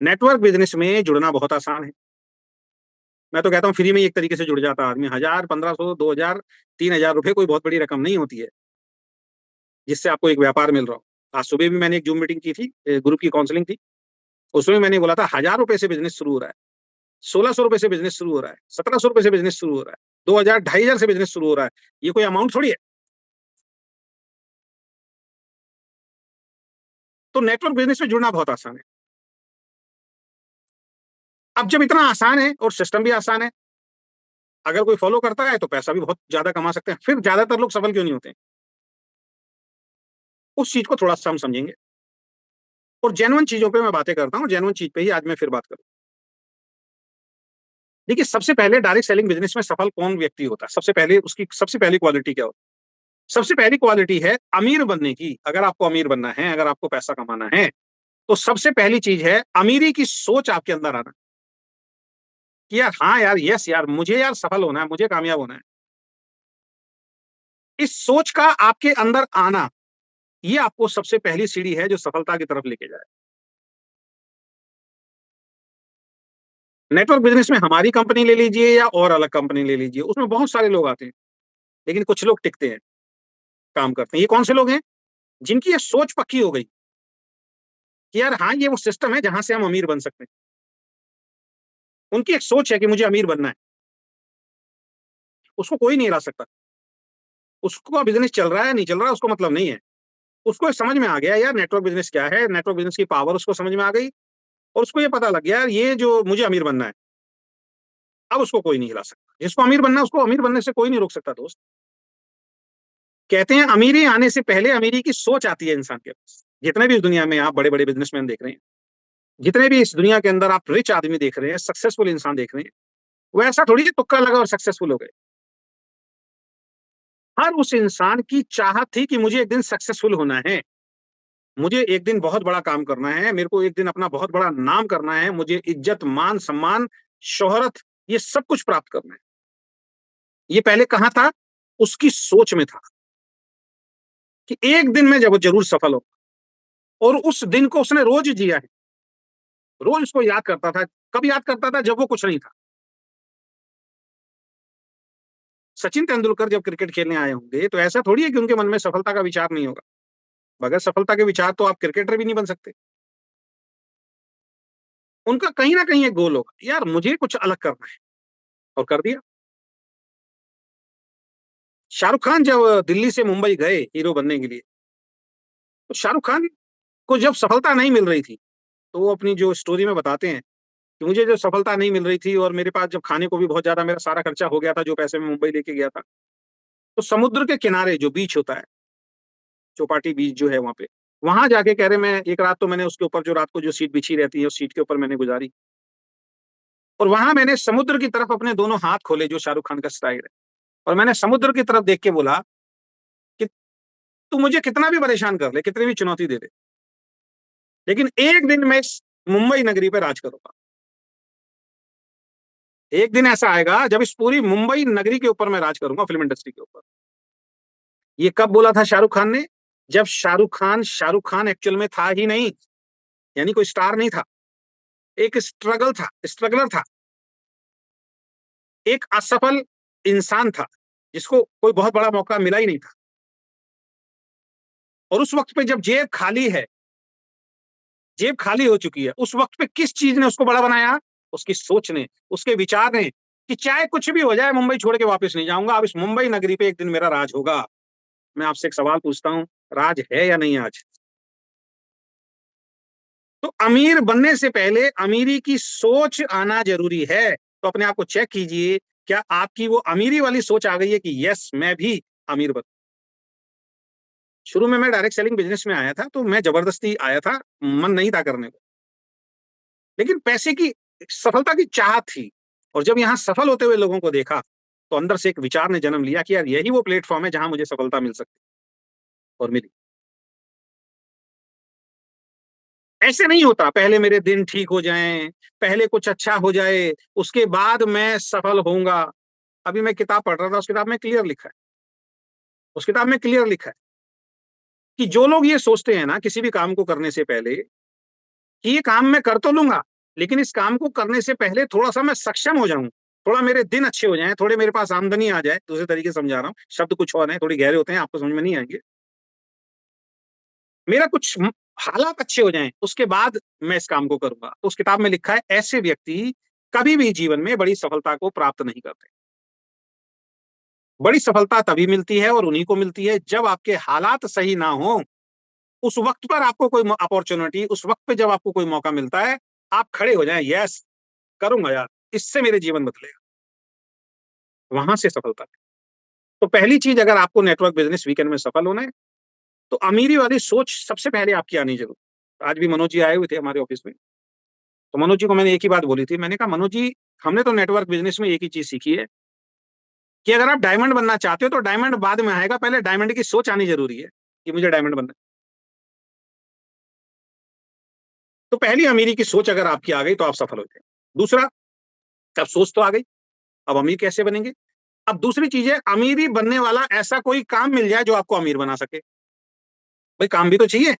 Network business में जुड़ना बहुत आसान है। मैं तो कहता हूँ फ्री में ही एक तरीके से जुड़ जाता है आदमी। 1000, 1500, 2000, 3000 रुपए कोई बहुत बड़ी रकम नहीं होती है, जिससे आपको एक व्यापार मिल रहा हो। आज सुबह भी मैंने एक जूम मीटिंग की थी, ग्रुप की काउंसलिंग थी। उसमें मैंने बोला था 1000 रुपए से बिजनेस शुरू हो रहा है, 1600 रुपए से बिजनेस शुरू हो रहा है, 1700 रुपए से बिजनेस शुरू हो रहा है, 2000, 2500 से बिजनेस शुरू हो रहा है। ये कोई अमाउंट थोड़ी है। तो नेटवर्क बिजनेस में जुड़ना बहुत आसान है। अब जब इतना आसान है और सिस्टम भी आसान है, अगर कोई फॉलो करता है तो पैसा भी बहुत ज्यादा कमा सकते हैं। फिर ज्यादातर लोग सफल क्यों नहीं होते? उस चीज को थोड़ा सा हम समझेंगे और जेन्युइन चीजों पे मैं बातें करता हूँ। जेन्युइन चीज पे ही आज मैं फिर बात करूँ। देखिए, सबसे पहले डायरेक्ट सेलिंग बिजनेस में सफल कौन व्यक्ति होता है? सबसे पहले उसकी सबसे पहली क्वालिटी क्या होती है? सबसे पहली क्वालिटी है अमीर बनने की। अगर आपको अमीर बनना है, अगर आपको पैसा कमाना है, तो सबसे पहली चीज है अमीरी की सोच आपके अंदर आना कि यार, हाँ यार, यस यार, मुझे यार सफल होना है, मुझे कामयाब होना है। इस सोच का आपके अंदर आना, ये आपको सबसे पहली सीढ़ी है जो सफलता की तरफ लेके जाए। नेटवर्क बिजनेस में हमारी कंपनी ले लीजिए या और अलग कंपनी ले लीजिए, उसमें बहुत सारे लोग आते हैं, लेकिन कुछ लोग टिकते हैं, काम करते हैं। ये कौन से लोग हैं? जिनकी ये सोच पक्की हो गई कि यार हाँ, ये वो सिस्टम है जहां से हम अमीर बन सकते हैं। उनकी एक सोच है कि मुझे अमीर बनना है, उसको कोई नहीं हिला सकता। उसका बिजनेस चल रहा है नहीं चल रहा है उसको मतलब नहीं है। उसको समझ में आ गया यार नेटवर्क बिजनेस क्या है, नेटवर्क बिजनेस की पावर उसको समझ में आ गई और उसको ये पता लग गया यार, ये जो मुझे अमीर बनना है, अब उसको कोई नहीं हिला सकता। जिसको अमीर बनना है उसको अमीर बनने से कोई नहीं रोक सकता दोस्त। कहते हैं अमीरी आने से पहले अमीरी की सोच आती है इंसान के पास। जितने भी इस दुनिया में आप बड़े बड़े बिजनेसमैन देख रहे हैं, जितने भी इस दुनिया के अंदर आप रिच आदमी देख रहे हैं, सक्सेसफुल इंसान देख रहे हैं, वो ऐसा थोड़ी है तुक्का लगा और सक्सेसफुल हो गए। हर उस इंसान की चाहत थी कि मुझे एक दिन सक्सेसफुल होना है, मुझे एक दिन बहुत बड़ा काम करना है, मेरे को एक दिन अपना बहुत बड़ा नाम करना है, मुझे इज्जत, मान, सम्मान, शोहरत, ये सब कुछ प्राप्त करना है। ये पहले कहाँ था? उसकी सोच में था कि एक दिन मैं जब जरूर सफल हो। और उस दिन को उसने रोज जिया है। रोज उसको याद करता था। कब याद करता था? जब वो कुछ नहीं था। सचिन तेंदुलकर जब क्रिकेट खेलने आए होंगे तो ऐसा थोड़ी है कि उनके मन में सफलता का विचार नहीं होगा। बगैर सफलता के विचार तो आप क्रिकेटर भी नहीं बन सकते। उनका कहीं ना कहीं एक गोल होगा, यार मुझे कुछ अलग करना है, और कर दिया। शाहरुख खान जब दिल्ली से मुंबई गए हीरो बनने के लिए, तो शाहरुख खान को जब सफलता नहीं मिल रही थी, तो वो अपनी जो स्टोरी में बताते हैं कि मुझे जो सफलता नहीं मिल रही थी और मेरे पास जब खाने को भी बहुत ज्यादा मेरा सारा खर्चा हो गया था, जो पैसे मैं मुंबई लेके गया था, तो समुद्र के किनारे जो बीच होता है, चौपाटी बीच जो है वहां पे, वहां जाके कह रहे, मैं एक रात तो मैंने उसके ऊपर जो रात को जो सीट बिछी रहती है उस सीट के ऊपर मैंने गुजारी। और वहां मैंने समुद्र की तरफ अपने दोनों हाथ खोले, जो शाहरुख खान का स्टाइल है, और मैंने समुद्र की तरफ देख के बोला कि तू मुझे कितना भी परेशान कर ले, कितनी भी चुनौती दे दे, लेकिन एक दिन मैं इस मुंबई नगरी पर राज करूंगा। एक दिन ऐसा आएगा जब इस पूरी मुंबई नगरी के ऊपर मैं राज करूंगा, फिल्म इंडस्ट्री के ऊपर। ये कब बोला था शाहरुख खान ने? जब शाहरुख खान एक्चुअल में था ही नहीं, यानी कोई स्टार नहीं था, एक स्ट्रगल था, स्ट्रगलर था, एक असफल इंसान था, जिसको कोई बहुत बड़ा मौका मिला ही नहीं था। और उस वक्त पे जब जेब खाली हो चुकी है, उस वक्त पे किस चीज ने उसको बड़ा बनाया? उसकी सोच ने, उसके विचार ने, कि चाहे कुछ भी हो जाए मुंबई छोड़ के वापस नहीं जाऊंगा, अब इस मुंबई नगरी पे एक दिन मेरा राज होगा। मैं आपसे एक सवाल पूछता हूं, राज है या नहीं आज? तो अमीर बनने से पहले अमीरी की सोच आना जरूरी है। तो अपने आप को चेक कीजिए, क्या आपकी वो अमीरी वाली सोच आ गई है कि यस, मैं भी अमीर बन। शुरू में मैं डायरेक्ट सेलिंग बिजनेस में आया था, तो मैं जबरदस्ती आया था, मन नहीं था करने को, लेकिन पैसे की, सफलता की चाहत थी। और जब यहां सफल होते हुए लोगों को देखा, तो अंदर से एक विचार ने जन्म लिया कि यार यही वो प्लेटफॉर्म है जहां मुझे सफलता मिल सकती है, और मिली। ऐसे नहीं होता पहले मेरे दिन ठीक हो जाएं, पहले कुछ अच्छा हो जाए, उसके बाद मैं सफल होऊंगा। अभी मैं किताब पढ़ रहा था, उस किताब में क्लियर लिखा है कि जो लोग ये सोचते हैं ना किसी भी काम को करने से पहले, कि ये काम मैं कर तो लूंगा, लेकिन इस काम को करने से पहले थोड़ा-सा मैं सक्षम हो जाऊँ, थोड़ा मेरे दिन अच्छे हो जाएँ, थोड़े मेरे पास आमदनी आ जाए, दूसरे तरीके से समझा रहा हूँ, शब्द कुछ और हैं, थोड़े गहरे होते हैं, आपको समझ में नहीं आएँगे। मेरा कुछ हालात अच्छे हो जाएँ, उसके बाद मैं इस काम को करूँगा। उस किताब में लिखा है, ऐसे व्यक्ति कभी भी जीवन में बड़ी सफलता को प्राप्त नहीं करते। बड़ी सफलता तभी मिलती है और उन्हीं को मिलती है जब आपके हालात सही ना हों, उस वक़्त पर आपको कोई अपॉर्च्युनिटी, उस वक़्त पे जब आपको कोई मौका मिलता है, आप खड़े हो जाएँ, यस करूँगा यार, इससे मेरे जीवन बदलेगा। वहाँ से सफलता। तो पहली चीज़, अगर आपको नेटवर्क बिज़नेस वीकेंड में सफल होना है, तो अमीरी वाली सोच सबसे पहले आपकी आनी ज़रूरी। आज भी मनोज जी आए हुए थे हमारे ऑफ़िस में, तो मनोज जी को मैंने एक ही बात बोली थी, मैंने कहा मनोज जी, हमने तो नेटवर्क बिज़नेस में एक ही चीज़ सीखी है कि अगर आप डायमंड बनना चाहते हो तो डायमंड बाद में आएगा, पहले डायमंड की सोच आनी ज़रूरी है कि मुझे डायमंड बनना है। तो पहली अमीरी की सोच अगर आपकी आ गई तो आप सफल हो गए। दूसरा, अब सोच तो आ गई, अब अमीर कैसे बनेंगे? अब दूसरी चीज़ है, अमीरी बनने वाला ऐसा कोई काम मिल जाए जो आपको अमीर बना सके। भाई काम भी तो चाहिए।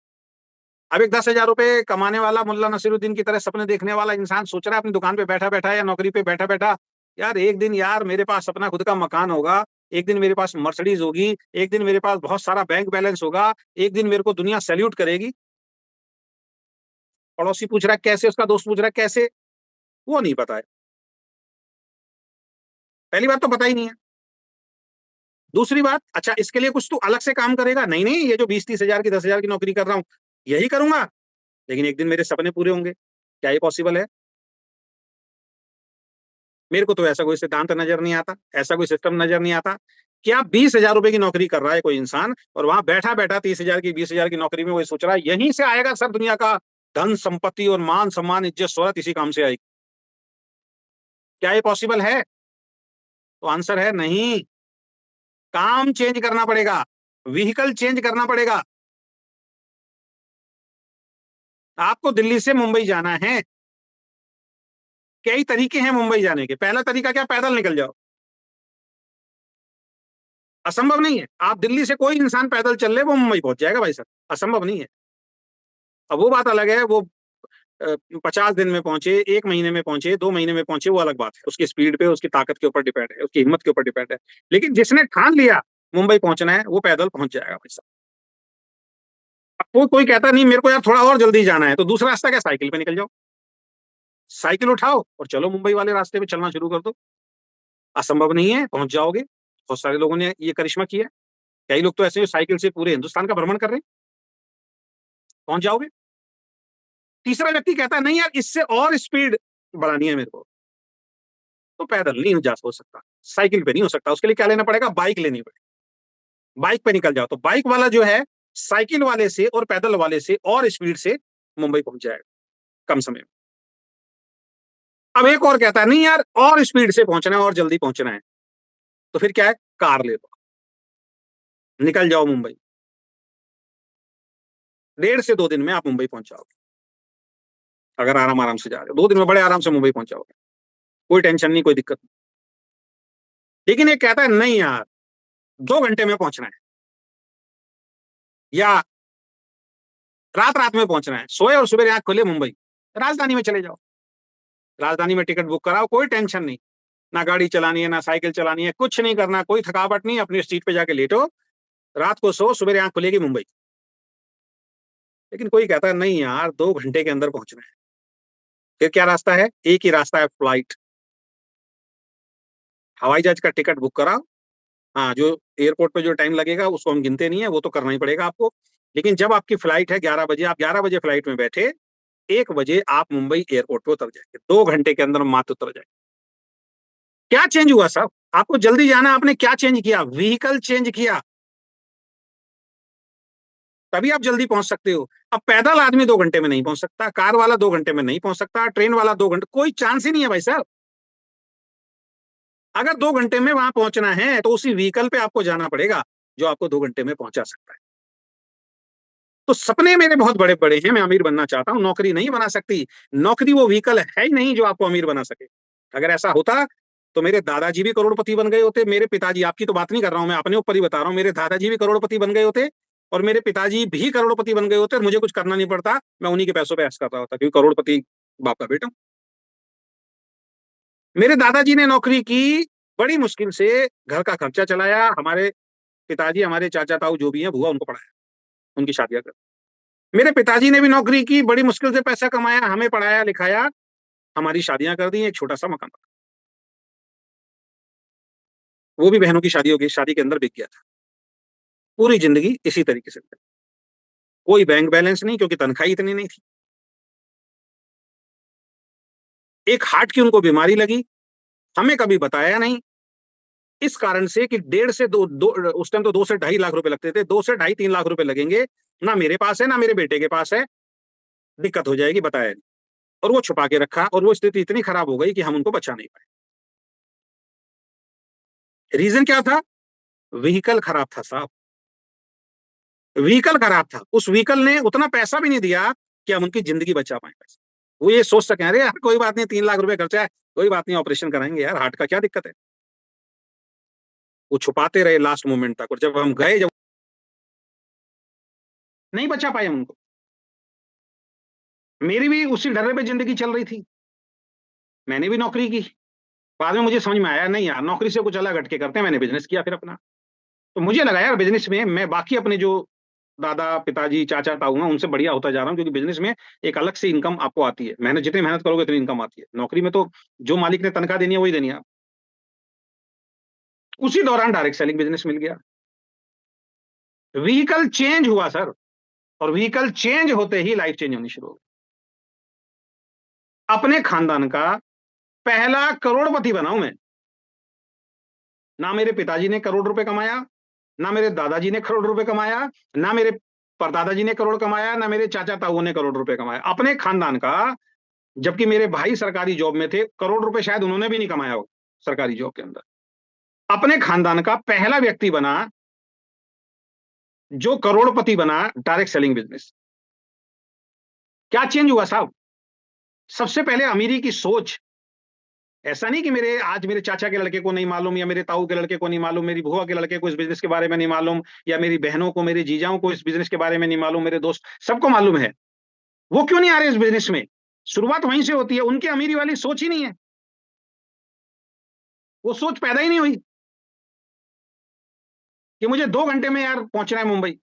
अब एक ₹10,000 कमाने वाला मुल्ला नसीरुद्दीन की तरह सपने देखने वाला इंसान सोच रहा है अपनी दुकान पे बैठा-बैठा या नौकरी पे बैठा-बैठा, यार एक दिन यार मेरे पास अपना खुद का मकान होगा, एक दिन मेरे पास मर्सिडीज़ होगी, एक दिन मेरे पास बहुत सारा बैंक बैलेंस होगा, एक दिन मेरे को दुनिया सैल्यूट करेगी। पड़ोसी पूछ रहा है कैसे? उसका दोस्त पूछ रहा है कैसे? वो नहीं पता है। पहली बात तो पता ही नहीं है। दूसरी बात, अच्छा इसके लिए कुछ तू अलग से काम करेगा? नहीं, नहीं, ये जो 20-30 हज़ार की 10,000 की नौकरी कर रहा हूँ, यही करूँगा, लेकिन एक दिन मेरे सपने पूरे होंगे। क्या ये पॉसिबल है? मेरे को तो ऐसा कोई सिद्धांत नज़र नहीं आता, ऐसा कोई सिस्टम नज़र नहीं आता कि आप ₹20,000 की नौकरी कर रहा है कोई इंसान और वहाँ बैठा-बैठा 30,000 की 20,000 की नौकरी में वो सोच रहा है यहीं से आएगा सब दुनिया का धन, संपत्ति और मान, सम्मान, इज़्ज़त, शोहरत इसी काम से आएगी। क्या ये पॉसिबल है? तो आंसर है नहीं, काम चेंज करना पड़ेगा, व्हीकल चेंज करना पड़ेगा। आपको दिल्ली से मुंबई जाना है, कई तरीके हैं मुंबई जाने के। पहला तरीका क्या, पैदल निकल जाओ। असंभव नहीं है। आप दिल्ली से कोई इंसान पैदल चल ले वो मुंबई पहुँच जाएगा भाई साहब, असंभव नहीं है। अब वो बात अलग है, वो 50 दिन में पहुँचे, 1 महीने में पहुँचे, 2 महीने में पहुँचे, वो अलग बात है। उसकी स्पीड पे, उसकी ताकत के ऊपर डिपेंड है, उसकी हिम्मत के ऊपर डिपेंड है। लेकिन जिसने ठान लिया मुंबई पहुँचना है, वो पैदल पहुँच जाएगा भाई साहब। अब कोई कोई कहता नहीं मेरे को यार थोड़ा और जल्दी जाना है, तो दूसरा रास्ता क्या, साइकिल पे निकल जाओ। साइकिल उठाओ और चलो मुंबई वाले रास्ते पे चलना शुरू कर दो। असंभव नहीं है, पहुँच जाओगे। बहुत सारे लोगों ने ये करिश्मा किया है। कई लोग तो ऐसे हैं साइकिल से पूरे हिंदुस्तान का भ्रमण कर रहे हैं, पहुँच जाओगे। तीसरा व्यक्ति कहता है नहीं यार इससे और स्पीड बढ़ानी है मेरे को, तो पैदल नहीं जा हो सकता, साइकिल पे नहीं हो सकता, उसके लिए क्या लेना पड़ेगा, बाइक लेनी पड़ेगी। बाइक पे निकल जाओ, तो बाइक वाला जो है, साइकिल वाले से और पैदल वाले से और स्पीड से मुंबई पहुँच जाएगा, कम समय में। अब एक और कहता है नहीं यार और स्पीड से पहुँचना है और जल्दी पहुँचना है, तो फिर क्या है, कार ले लो, निकल जाओ मुंबई। 1.5 से 2 दिन में आप मुंबई पहुँच जाओगे, अगर आराम-आराम से जा रहे हो। 2 दिन में बड़े आराम से मुंबई पहुँच जाओगे, कोई टेंशन नहीं, कोई दिक्कत नहीं। लेकिन एक कहता है नहीं यार, 2 घंटे में पहुँचना है या रात-रात में पहुँचना है, सोए और सुबेरे आँख खोले मुंबई, राजधानी में चले जाओ। राजधानी में टिकट बुक कराओ, कोई टेंशन नहीं। ना गाड़ी चलानी है, ना साइकिल चलानी है, कुछ नहीं करना, कोई थकावट नहीं, अपनी सीट पे जाके लेटो, रात को सो, सुबेरे आँख खुलेगी मुंबई। लेकिन कोई कहता है नहीं यार 2 घंटे के अंदर पहुँचना है। फिर क्या रास्ता है? एक ही रास्ता है, फ्लाइट। हवाई जहाज का टिकट बुक कराओ। हाँ, जो एयरपोर्ट पे जो टाइम लगेगा उसको हम गिनते नहीं है, वो तो करना ही पड़ेगा आपको। लेकिन जब आपकी फ्लाइट है 11 बजे, आप 11 बजे फ्लाइट में बैठे, 1 बजे आप मुंबई एयरपोर्ट पे उतर जाएँगे। 2 घंटे के अंदर मात्र उतर जाएँगे। क्या चेंज हुआ साहब? आपको जल्दी जाना है, आपने क्या चेंज किया? व्हीकल चेंज किया। तभी आप जल्दी पहुँच सकते हो। अब पैदल आदमी 2 घंटे में नहीं पहुँच सकता, कार वाला 2 घंटे में नहीं पहुँच सकता, ट्रेन वाला 2 घंटे, कोई चांस ही नहीं है भाई साहब। अगर 2 घंटे में वहाँ पहुँचना है, तो उसी व्हीकल पे आपको जाना पड़ेगा, जो आपको 2 घंटे में पहुँचा सकता है। तो सपने मेरे बहुत बड़े-बड़े हैं, मैं अमीर बनना चाहता हूँ, नौकरी नहीं बना सकती। नौकरी वो व्हीकल है ही नहीं जो आपको अमीर बना सके। अगर ऐसा होता, तो मेरे दादाजी भी करोड़पति बन गए होते, मेरे पिताजी, आपकी तो बात नहीं कर रहा हूँ मैं, अपने ऊपर ही बता रहा हूँ, मेरे दादाजी भी करोड़पति बन गए होते और मेरे पिताजी भी करोड़पति बन गए होते और मुझे कुछ करना नहीं पड़ता, मैं उन्हीं के पैसों पे ऐश कर रहा होता क्योंकि करोड़पति बाप का बेटा हूँ। मेरे दादाजी ने नौकरी की, बड़ी मुश्किल से घर का खर्चा चलाया, हमारे पिताजी, हमारे चाचा-ताऊ जो भी हैं, बुआ उनको पढ़ाया, उनकी शादियाँ कर मेरे पिताजी ने भी नौकरी की, बड़ी मुश्किल से पैसा कमाया, हमें पढ़ाया-लिखाया, हमारी शादियाँ कर दी, एक छोटा-सा मकान। वो भी बहनों की शादी हो गई, शादी के अंदर बिक गया था। पूरी ज़िंदगी इसी तरीके से गुज़री। कोई बैंक बैलेंस नहीं क्योंकि तनख्वाह ही इतनी नहीं थी। एक हार्ट की उनको बीमारी लगी, हमें कभी बताया नहीं। इस कारण से कि डेढ़ से दो दो उस टाइम तो 2 से ढाई लाख रुपए लगते थे, 2 से ढाई 3 लाख रुपए लगेंगे, ना मेरे पास है, ना मेरे बेटे के पास है, दिक्कत हो जाएगी, बताया नहीं। और वो छुपा के रखा और वो स्थिति इतनी खराब हो गई कि हम उनको बचा नहीं पाए। रीज़न क्या था? व्हीकल खराब था साहब, व्हीकल खराब था। उस व्हीकल ने उतना पैसा भी नहीं दिया कि हम उनकी ज़िंदगी बचा पाएँ पैसा। वो ये सोच सकें, अरे यार कोई बात नहीं, 3 लाख रुपए खर्चा है, कोई बात नहीं, ऑपरेशन कराएँगे यार, हार्ट का क्या दिक्कत है? वो छुपाते रहे लास्ट मोमेंट तक और जब हम गए, जब नहीं बचा पाए हम उनको। मेरी भी उसी ढर्रे पे ज़िंदगी चल रही थी। मैंने भी नौकरी की। बाद में मुझे समझ में आया नहीं यार, नौकरी से कुछ अलग हट के करते हैं, मैंने बिज़नेस किया फिर अपना। तो मुझे लगा यार बिज़नेस में मैं बाकी अपने जो दादा, पिताजी, चाचा, ताऊ हैं उनसे बढ़िया होता जा रहा हूँ क्योंकि बिज़नेस में एक अलग से इनकम आपको आती है। जितनी मेहनत करोगे उतनी इनकम आती है। नौकरी में तो जो मालिक ने तनख्वाह देनी है वही देनी है। उसी दौरान डायरेक्ट सेलिंग बिज़नेस मिल गया। व्हीकल चेंज हुआ सर और व्हीकल चेंज होते ही लाइफ़ चेंज होनी शुरू हो गई। अपने खानदान का पहला करोड़पति बना हूँ मैं। ना मेरे पिताजी ने करोड़ रुपए कमाया, ना मेरे दादाजी ने करोड़ रुपए कमाया, ना मेरे परदादाजी ने करोड़ कमाया, ना मेरे चाचा-ताऊओं ने करोड़ रुपए कमाया। अपने खानदान का, जबकि मेरे भाई सरकारी जॉब में थे, करोड़ रुपए शायद उन्होंने भी नहीं कमाया हो सरकारी जॉब के अंदर। अपने खानदान का पहला व्यक्ति बना जो करोड़पति बना डायरेक्ट सेलिंग बिज़नेस। क्या चेंज हुआ साहब? सबसे पहले अमीरी की सोच। ऐसा नहीं कि आज मेरे चाचा के लड़के को नहीं मालूम या मेरे ताऊ के लड़के को नहीं मालूम, मेरी बुआ के लड़के को इस बिज़नेस के बारे में नहीं मालूम या मेरी बहनों को, मेरे जीजाओं को इस बिज़नेस के बारे में नहीं मालूम, मेरे दोस्त सबको मालूम है। वो क्यों नहीं आ रहे इस बिज़नेस में? शुरुआत वहीं से होती है, उनकी अमीरी वाली सोच ही नहीं है। वो सोच पैदा ही नहीं हुई कि मुझे 2 घंटे में यार पहुँचना है मुंबई।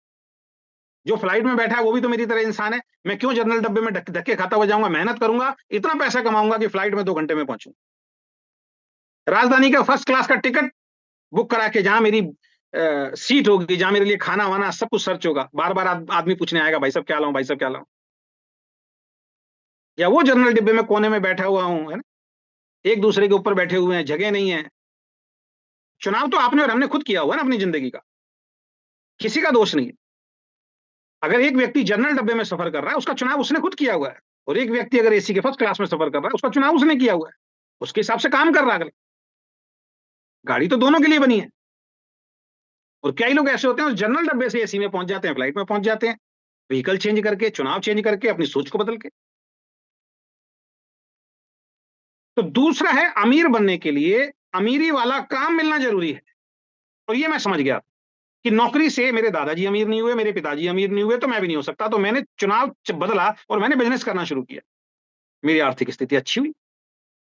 जो फ्लाइट में बैठा है वो भी तो मेरी तरह इंसान है। मैं क्यों जनरल डब्बे में धक्के खाता हुआ जाऊँगा, मेहनत करूँगा, इतना पैसा कमाऊँगा कि फ्लाइट में 2 घंटे में पहुँचूँ। राजधानी का फर्स्ट क्लास का टिकट बुक करा के जहाँ मेरी सीट होगी, जहाँ मेरे लिए खाना-वाना सब कुछ सर्च होगा। बार-बार आदमी पूछने आएगा, भाई साहब क्या लाऊँ, भाई साहब क्या लाऊँ? या वो जनरल डिब्बे में कोने में बैठा हुआ हूँ, है ना? एक दूसरे के ऊपर बैठे हुए हैं, जगह नहीं है। चुनाव तो आपने और हमने खुद किया हुआ है ना अपनी ज़िंदगी का, किसी का दोष नहीं है। अगर एक व्यक्ति जनरल डब्बे में सफ़र कर रहा है, उसका चुनाव उसने खुद किया हुआ है और एक व्यक्ति अगर एसी के फर्स्ट क्लास में सफ़र कर रहा है, उसका चुनाव उसने किया हुआ है। उसके हिसाब से काम कर रहा है अगला। गाड़ी तो दोनों के लिए बनी है और कई लोग ऐसे होते हैं उस जनरल डब्बे से एसी में पहुँच जाते हैं, फ्लाइट में पहुँच जाते हैं, व्हीकल चेंज करके, चुनाव चेंज करके, अपनी सोच को बदल के। तो दूसरा है अमीर बनने के लिए अमीरी वाला काम मिलना ज़रूरी है और ये मैं समझ गया कि नौकरी से मेरे दादाजी अमीर नहीं हुए, मेरे पिताजी अमीर नहीं हुए, तो मैं भी नहीं हो सकता। तो मैंने चुनाव बदला और मैंने बिज़नेस करना शुरू किया। मेरी आर्थिक स्थिति अच्छी हुई।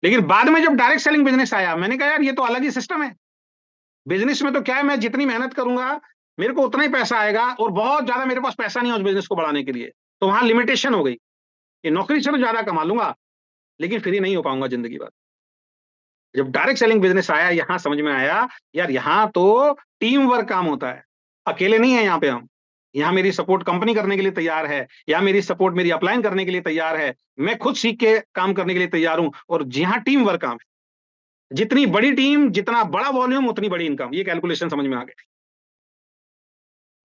लेकिन बाद में जब डायरेक्ट सेलिंग बिज़नेस आया, मैंने कहा यार ये तो अलग ही सिस्टम है। बिज़नेस में तो क्या है, मैं जितनी मेहनत करूँगा, मेरे को उतना ही पैसा आएगा और बहुत ज़्यादा मेरे पास पैसा नहीं है उस बिज़नेस को बढ़ाने के लिए। तो वहाँ लिमिटेशन हो गई कि नौकरी से तो ज़्यादा कमा लूँगा, लेकिन फ्री नहीं हो पाऊँगा ज़िंदगी भर। जब डायरेक्ट सेलिंग बिज़नेस आया, यहाँ समझ में आया, यार यहाँ तो टीम वर्क काम होता है। अकेले नहीं है यहाँ पे हम। यहाँ मेरी सपोर्ट कंपनी करने के लिए तैयार है, या मेरी सपोर्ट मेरी अपलाइन करने के लिए तैयार है। मैं खुद सीख के काम करने के लिए तैयार हूँ और जहाँ टीम वर्क काम है। जितनी बड़ी टीम, जितना बड़ा वॉल्यूम, उतनी बड़ी इनकम। ये कैलकुलेशन समझ में आ गई।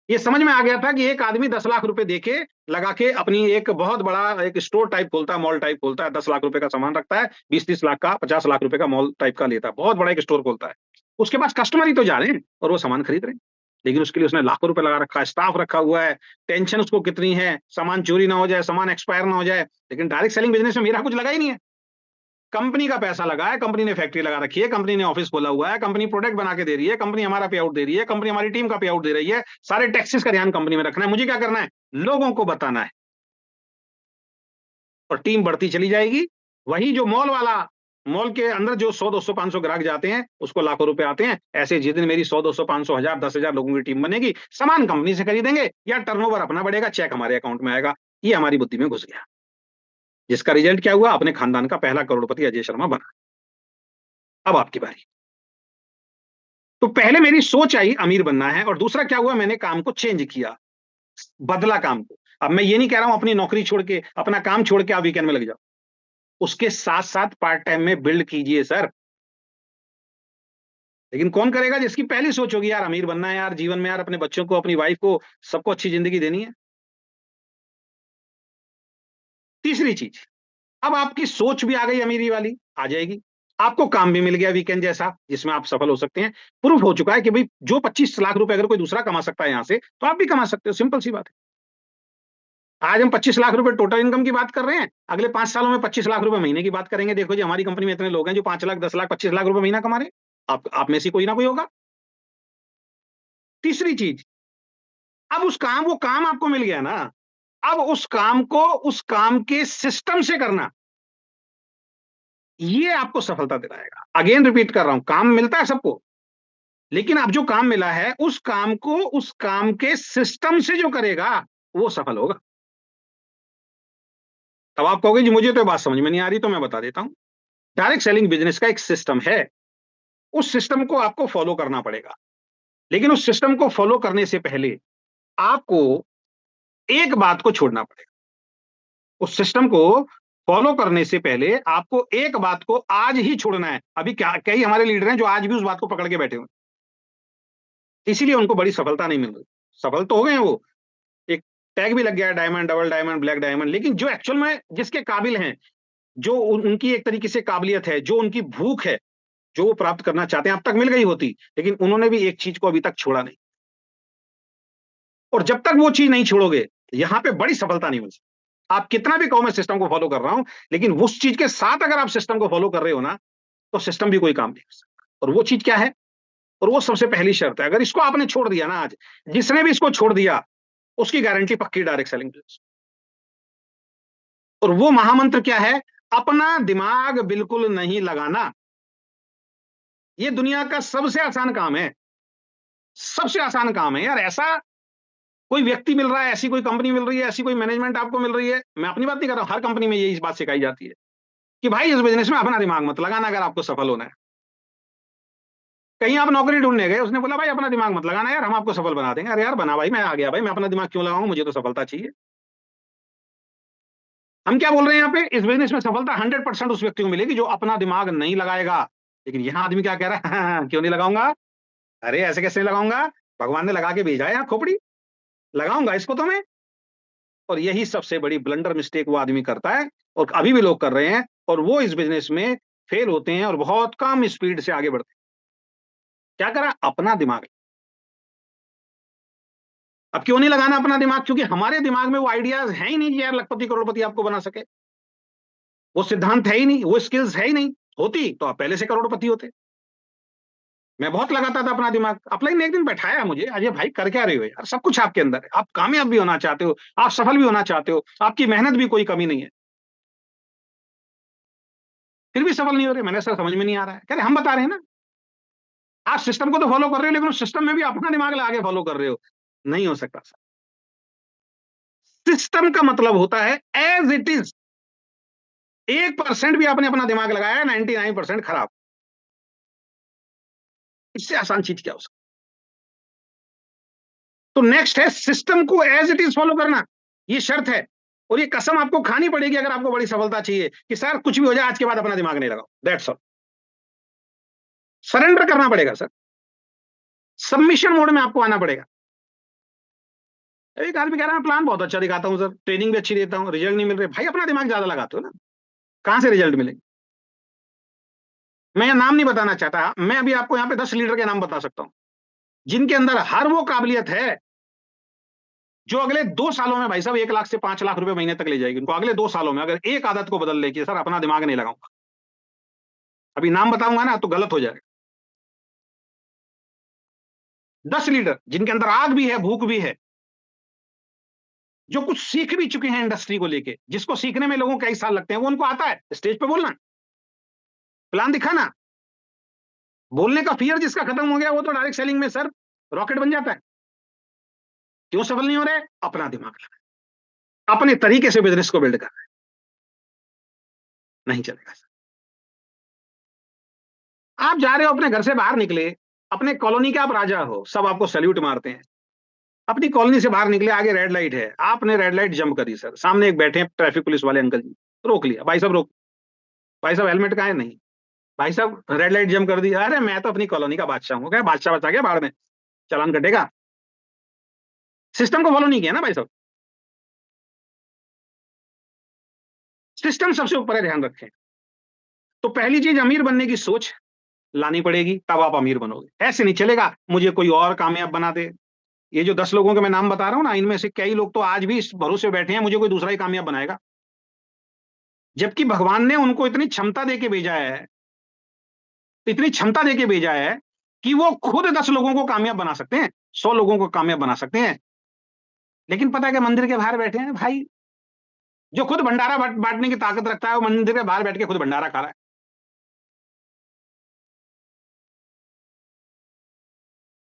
ये समझ में आ गया था कि एक आदमी 10 लाख रुपए देके लगा के अपनी एक बहुत बड़ा एक स्टोर टाइप खोलता है, मॉल टाइप खोलता है, 10 लाख रुपए का सामान रखता है, 20-30 लाख का, 50 लाख रुपए का मॉल टाइप का लेता है, बहुत बड़ा एक स्टोर खोलता है। उसके पास कस्टमर ही तो जा रहे हैं और वो सामान खरीद रहे हैं। लेकिन उसके लिए उसने लाखों रुपए लगा रखा है, स्टाफ रखा हुआ है, टेंशन उसको कितनी है, सामान चोरी ना हो जाए, सामान एक्सपायर ना हो जाए। लेकिन डायरेक्ट सेलिंग बिज़नेस में मेरा कुछ लगा ही नहीं है। कंपनी का पैसा लगा है, कंपनी ने फैक्ट्री लगा रखी है, कंपनी ने ऑफिस खोला हुआ है, कंपनी प्रोडक्ट बना के दे रही है, कंपनी हमारा पे आउट दे रही है, कंपनी हमारी टीम का पे आउट दे रही है, सारे टैक्सेस का ध्यान कंपनी में रखना है। मुझे क्या करना है? लोगों को बताना है और टीम बढ़ती चली जाएगी। वही जो मॉल वाला मॉल के अंदर जो 100, 200, 500 ग्राहक जाते हैं, उसको लाखों रुपए आते हैं। ऐसे जिस दिन मेरी 100, 200, 500, 1000, 10,000 लोगों की टीम बनेगी, सामान कंपनी से खरीदेंगे या टर्नओवर अपना बढ़ेगा, चेक हमारे अकाउंट में आएगा। ये हमारी बुद्धि में घुस गया, जिसका रिजल्ट क्या हुआ? अपने खानदान का पहला करोड़पति अजय शर्मा बना। अब आपकी बारी। तो पहले मेरी सोच आई अमीर बनना है, और दूसरा क्या हुआ, मैंने काम को चेंज किया, बदला काम को। अब मैं ये नहीं कह रहा हूं अपनी नौकरी छोड़ के, अपना काम छोड़ के आप वीकेंड में लग जाओ। उसके साथ साथ पार्ट टाइम में बिल्ड कीजिए सर। लेकिन कौन करेगा? जिसकी पहली सोच होगी यार अमीर बनना है, यार जीवन में, यार अपने बच्चों को, अपनी वाइफ को, सबको अच्छी जिंदगी देनी है। तीसरी चीज, अब आपकी सोच भी आ गई अमीरी वाली, आ जाएगी। आपको काम भी मिल गया वीकेंड जैसा, जिसमें आप सफल हो सकते हैं। प्रूफ हो चुका है कि भाई जो 25 लाख रुपए अगर कोई दूसरा कमा सकता है यहां से, तो आप भी कमा सकते हो। सिंपल सी बात है। आज हम 25 लाख रुपए टोटल इनकम की बात कर रहे हैं, अगले 5 सालों में 25 लाख रुपए महीने की बात करेंगे। देखो जी, हमारी कंपनी में इतने लोग हैं जो 5 लाख, 10 लाख, 25 लाख रुपए महीना कमा रहे हैं। आप में से कोई ना कोई होगा। तीसरी चीज, अब वो काम आपको मिल गया ना, अब उस काम को उस काम के सिस्टम से करना, ये आपको सफलता दिलाएगा। अगेन रिपीट कर रहा हूं, काम मिलता है सबको, लेकिन अब जो काम मिला है उस काम को उस काम के सिस्टम से जो करेगा, वो सफल होगा। तब आप कहोगे जी मुझे तो बात समझ में नहीं आ रही, तो मैं बता देता हूं। डायरेक्ट सेलिंग बिजनेस का एक सिस्टम है, उस सिस्टम को आपको फॉलो करना पड़ेगा। लेकिन उस सिस्टम को फॉलो करने से पहले आपको एक बात को छोड़ना पड़ेगा। उस सिस्टम को फॉलो करने से पहले आपको एक बात को आज ही छोड़ना है। अभी क्या कई हमारे लीडर हैं जो आज भी उस बात को पकड़ के बैठे हुए हैं, इसीलिए उनको बड़ी सफलता नहीं मिल रही। सफल तो हो गए हैं वो, एक टैग भी लग गया है, diamond, double diamond, black diamond, लेकिन जो एक्चुअल में जिसके काबिल हैं, जो उनकी एक तरीके से काबिलियत है, जो उनकी भूख है, जो वो प्राप्त करना चाहते हैं, अब तक मिल गई होती, लेकिन उन्होंने भी एक चीज को अभी तक छोड़ा नहीं। और जब तक वो चीज नहीं छोड़ोगे, यहां पे बड़ी सफलता नहीं मिल सकती। आप कितना भी कहो मैं सिस्टम को फॉलो कर रहा हूं, लेकिन उस चीज के साथ अगर आप सिस्टम को फॉलो कर रहे हो ना, तो सिस्टम भी कोई काम नहीं कर सकता। और वो चीज क्या है? और वो सबसे पहली शर्त है, अगर इसको आपने छोड़ दिया ना आज, जिसने भी इसको छोड़ दिया, उसकी गारंटी पक्की डायरेक्ट सेलिंग बिजनेस। और वो महामंत्र क्या है? अपना दिमाग बिल्कुल नहीं लगाना। ये दुनिया का सबसे आसान काम है, सबसे आसान काम है यार। ऐसा कोई व्यक्ति मिल रहा है, ऐसी कोई कंपनी मिल रही है, ऐसी कोई मैनेजमेंट आपको मिल रही है, मैं अपनी बात नहीं कर रहा हूं, हर कंपनी में यही इस बात सिखाई जाती है कि भाई इस बिजनेस में अपना दिमाग मत लगाना अगर आपको सफल होना है। कहीं आप नौकरी ढूंढने गए, उसने बोला भाई अपना दिमाग मत लगाना यार, हम आपको सफल बना देंगे। अरे यार बना भाई, मैं आ गया भाई, मैं अपना दिमाग क्यों लगाऊं, मुझे तो सफलता चाहिए। हम क्या बोल रहे हैं यहाँ पे? इस बिजनेस में सफलता 100% उस व्यक्ति को मिलेगी जो अपना दिमाग नहीं लगाएगा। लेकिन यहाँ आदमी क्या कह रहा है? क्यों नहीं लगाऊंगा? अरे ऐसे कैसे नहीं लगाऊंगा? भगवान ने लगा के भेजा है यहाँ खोपड़ी, लगाऊंगा इसको तो मैं। और यही सबसे बड़ी ब्लंडर मिस्टेक वो आदमी करता है, और अभी भी लोग कर रहे हैं, और वो इस बिजनेस में फेल होते हैं और बहुत कम स्पीड से आगे बढ़ते हैं। क्या करा? अपना दिमाग। अब क्यों नहीं लगाना अपना दिमाग? क्योंकि हमारे दिमाग में वो आइडियाज है ही नहीं कि यार लखपति करोड़पति आपको बना सके। वो सिद्धांत है ही नहीं, वो स्किल्स है ही नहीं। होती तो आप पहले से करोड़पति होते। मैं बहुत लगाता था अपना दिमाग। अपलाइन ने एक दिन बैठाया मुझे, अजय भाई कर क्या रहे हो यार, सब कुछ आपके अंदर है, आप कामयाब भी होना चाहते हो, आप सफल भी होना चाहते हो, आपकी मेहनत भी कोई कमी नहीं है, फिर भी सफल नहीं हो रहे। मैंने सर समझ में नहीं आ रहा है। कह रहे हम बता रहे हैं ना, आप सिस्टम को तो फॉलो कर रहे हो, लेकिन उस सिस्टम में भी अपना दिमाग लगा के फॉलो कर रहे हो। नहीं हो सकता सर। सिस्टम का मतलब होता है एज इट इज। 1% भी आपने अपना दिमाग लगाया, 99% खराब। इससे आसान चीज क्या हो सकती? तो नेक्स्ट है सिस्टम को एज इट इज फॉलो करना। ये शर्त है, और ये कसम आपको खानी पड़ेगी अगर आपको बड़ी सफलता चाहिए कि सर कुछ भी हो जाए आज के बाद अपना दिमाग नहीं लगाओ। That's all. सरेंडर करना पड़ेगा सर, सबमिशन मोड में आपको आना पड़ेगा। एक आदमी कह रहा है मैं प्लान बहुत अच्छा दिखाता हूं सर, ट्रेनिंग भी अच्छी देता हूं, रिजल्ट नहीं मिल रहे। भाई अपना दिमाग ज्यादा लगाते हो ना, कहां से रिजल्ट मिलेंगे? मैं नाम नहीं बताना चाहता, मैं अभी आपको यहाँ पे 10 लीडर के नाम बता सकता हूं जिनके अंदर हर वो काबिलियत है जो अगले 2 सालों में भाई साहब 1 लाख से 5 लाख रुपए महीने तक ले जाएगी उनको। अगले 2 सालों में अगर एक आदत को बदल ले कि सर अपना दिमाग नहीं लगाऊंगा, अभी नाम बताऊंगा ना तो गलत हो जाएगा। 10 लीडर जिनके अंदर आग भी है, भूख भी है, जो कुछ सीख भी चुके हैं इंडस्ट्री को लेके, जिसको सीखने में लोगों को कई साल लगते हैं, वो उनको आता है स्टेज पे बोलना। प्लान दिखा ना। बोलने का फियर जिसका खत्म हो गया वो तो डायरेक्ट सेलिंग में सर रॉकेट बन जाता है। क्यों सफल नहीं हो रहे? अपना दिमाग लगा, अपने तरीके से बिजनेस को बिल्ड कर रहे हैं, नहीं चलेगा सर। आप जा रहे हो, अपने घर से बाहर निकले, अपने कॉलोनी के आप राजा हो, सब आपको सैल्यूट मारते हैं। अपनी कॉलोनी से बाहर निकले, आगे रेड लाइट है, आपने रेड लाइट जंप करी सर, सामने एक बैठे हैं ट्रैफिक पुलिस वाले अंकल जी, रोक लिया, भाई साहब रोक। भाई साहब हेलमेट कहाँ है? नहीं। भाई साहब रेड लाइट जंप कर दी, अरे मैं तो अपनी कॉलोनी का बादशाह हूँ। क्या बादशाह बचा गया बाढ़ में, चालान कटेगा। सिस्टम को फॉलो नहीं किया ना भाई साहब। सिस्टम सबसे ऊपर है, ध्यान रखें। तो पहली चीज अमीर बनने की सोच लानी पड़ेगी, तब आप अमीर बनोगे। ऐसे नहीं चलेगा मुझे कोई और कामयाब बना दे। ये जो 10 लोगों के मैं नाम बता रहा हूं ना, इनमें से कई लोग तो आज भी इस भरोसे बैठे हैं मुझे कोई दूसरा ही कामयाब बनाएगा, जबकि भगवान ने उनको इतनी क्षमता दे के भेजा है, इतनी क्षमता दे के भेजा है कि वो खुद 10 लोगों को कामयाब बना सकते हैं, 100 लोगों को कामयाब बना सकते हैं। लेकिन पता है कि मंदिर के बाहर बैठे हैं भाई, जो खुद भंडारा बांटने की ताकत रखता है वो मंदिर के बाहर बैठ के खुद भंडारा खा रहा है।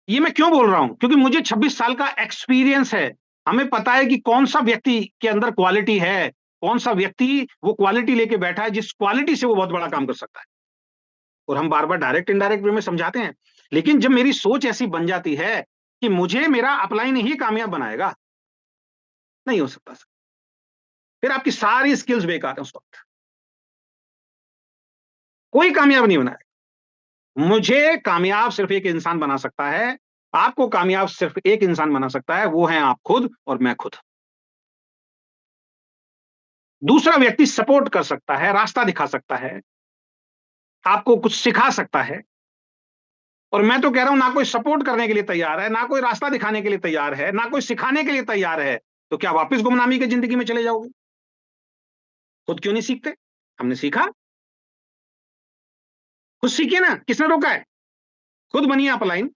ये मैं क्यों बोल रहा हूं? क्योंकि मुझे 26 साल का एक्सपीरियंस है। हमें पता है कि कौन सा व्यक्ति के अंदर क्वालिटी है, कौन सा व्यक्ति वो क्वालिटी लेके बैठा है जिस क्वालिटी से वो बहुत बड़ा काम कर सकता है। और हम बार बार डायरेक्ट इनडायरेक्ट वे में समझाते हैं। लेकिन जब मेरी सोच ऐसी बन जाती है कि मुझे मेरा अपलाइन ही कामयाब बनाएगा, नहीं हो सकता सर। फिर आपकी सारी स्किल्स बेकार है उस वक्त, कोई कामयाब नहीं बनाएगा। मुझे कामयाब सिर्फ एक इंसान बना सकता है, आपको कामयाब सिर्फ एक इंसान बना सकता है, वो है आप खुद और मैं खुद। दूसरा व्यक्ति सपोर्ट कर सकता है, रास्ता दिखा सकता है, आपको कुछ सिखा सकता है। और मैं तो कह रहा हूं, ना कोई सपोर्ट करने के लिए तैयार है, ना कोई रास्ता दिखाने के लिए तैयार है, ना कोई सिखाने के लिए तैयार है, तो क्या वापस गुमनामी की जिंदगी में चले जाओगे? खुद क्यों नहीं सीखते? हमने सीखा, खुद सीखिए ना, किसने रोका है? खुद बनिए अपलाइन,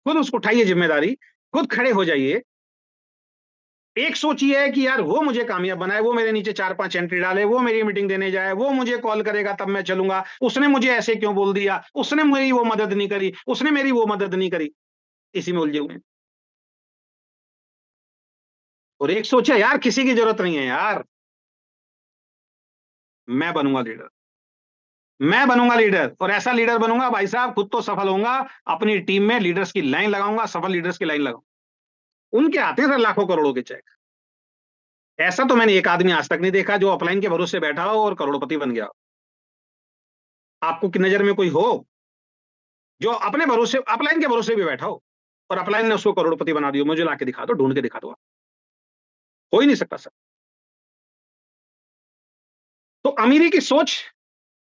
खुद उसको उठाइए जिम्मेदारी, खुद खड़े हो जाइए। एक सोच ये है कि यार वो मुझे कामयाब बनाए, वो मेरे नीचे 4-5 एंट्री डाले, वो मेरी मीटिंग देने जाए, वो मुझे कॉल करेगा तब मैं चलूंगा, उसने मुझे ऐसे क्यों बोल दिया, उसने मेरी वो मदद नहीं करी, उसने मेरी वो मदद नहीं करी। इसी में उलझे हुए हैं। और एक सोच है यार किसी की जरूरत नहीं है यार, मैं बनूंगा लीडर। मैं बनूंगा लीडर, और ऐसा लीडर बनूंगा भाई साहब, खुद तो सफल होऊंगा, अपनी टीम में लीडर्स की लाइन लगाऊंगा, सफल लीडर्स की लाइन लगाऊंगा। उनके आते हैं सर लाखों करोड़ों के चेक। ऐसा तो मैंने एक आदमी आज तक नहीं देखा जो अपलाइन के भरोसे बैठा हो और करोड़पति बन गया हो। आपको की नजर में कोई हो जो अपने भरोसे अपलाइन के भरोसे भी बैठा हो और अपलाइन ने उसको करोड़पति बना दिया? मुझे लाके दिखा दो, ढूंढ के दिखा दो। हो ही नहीं सकता सर। तो अमीरी की सोच,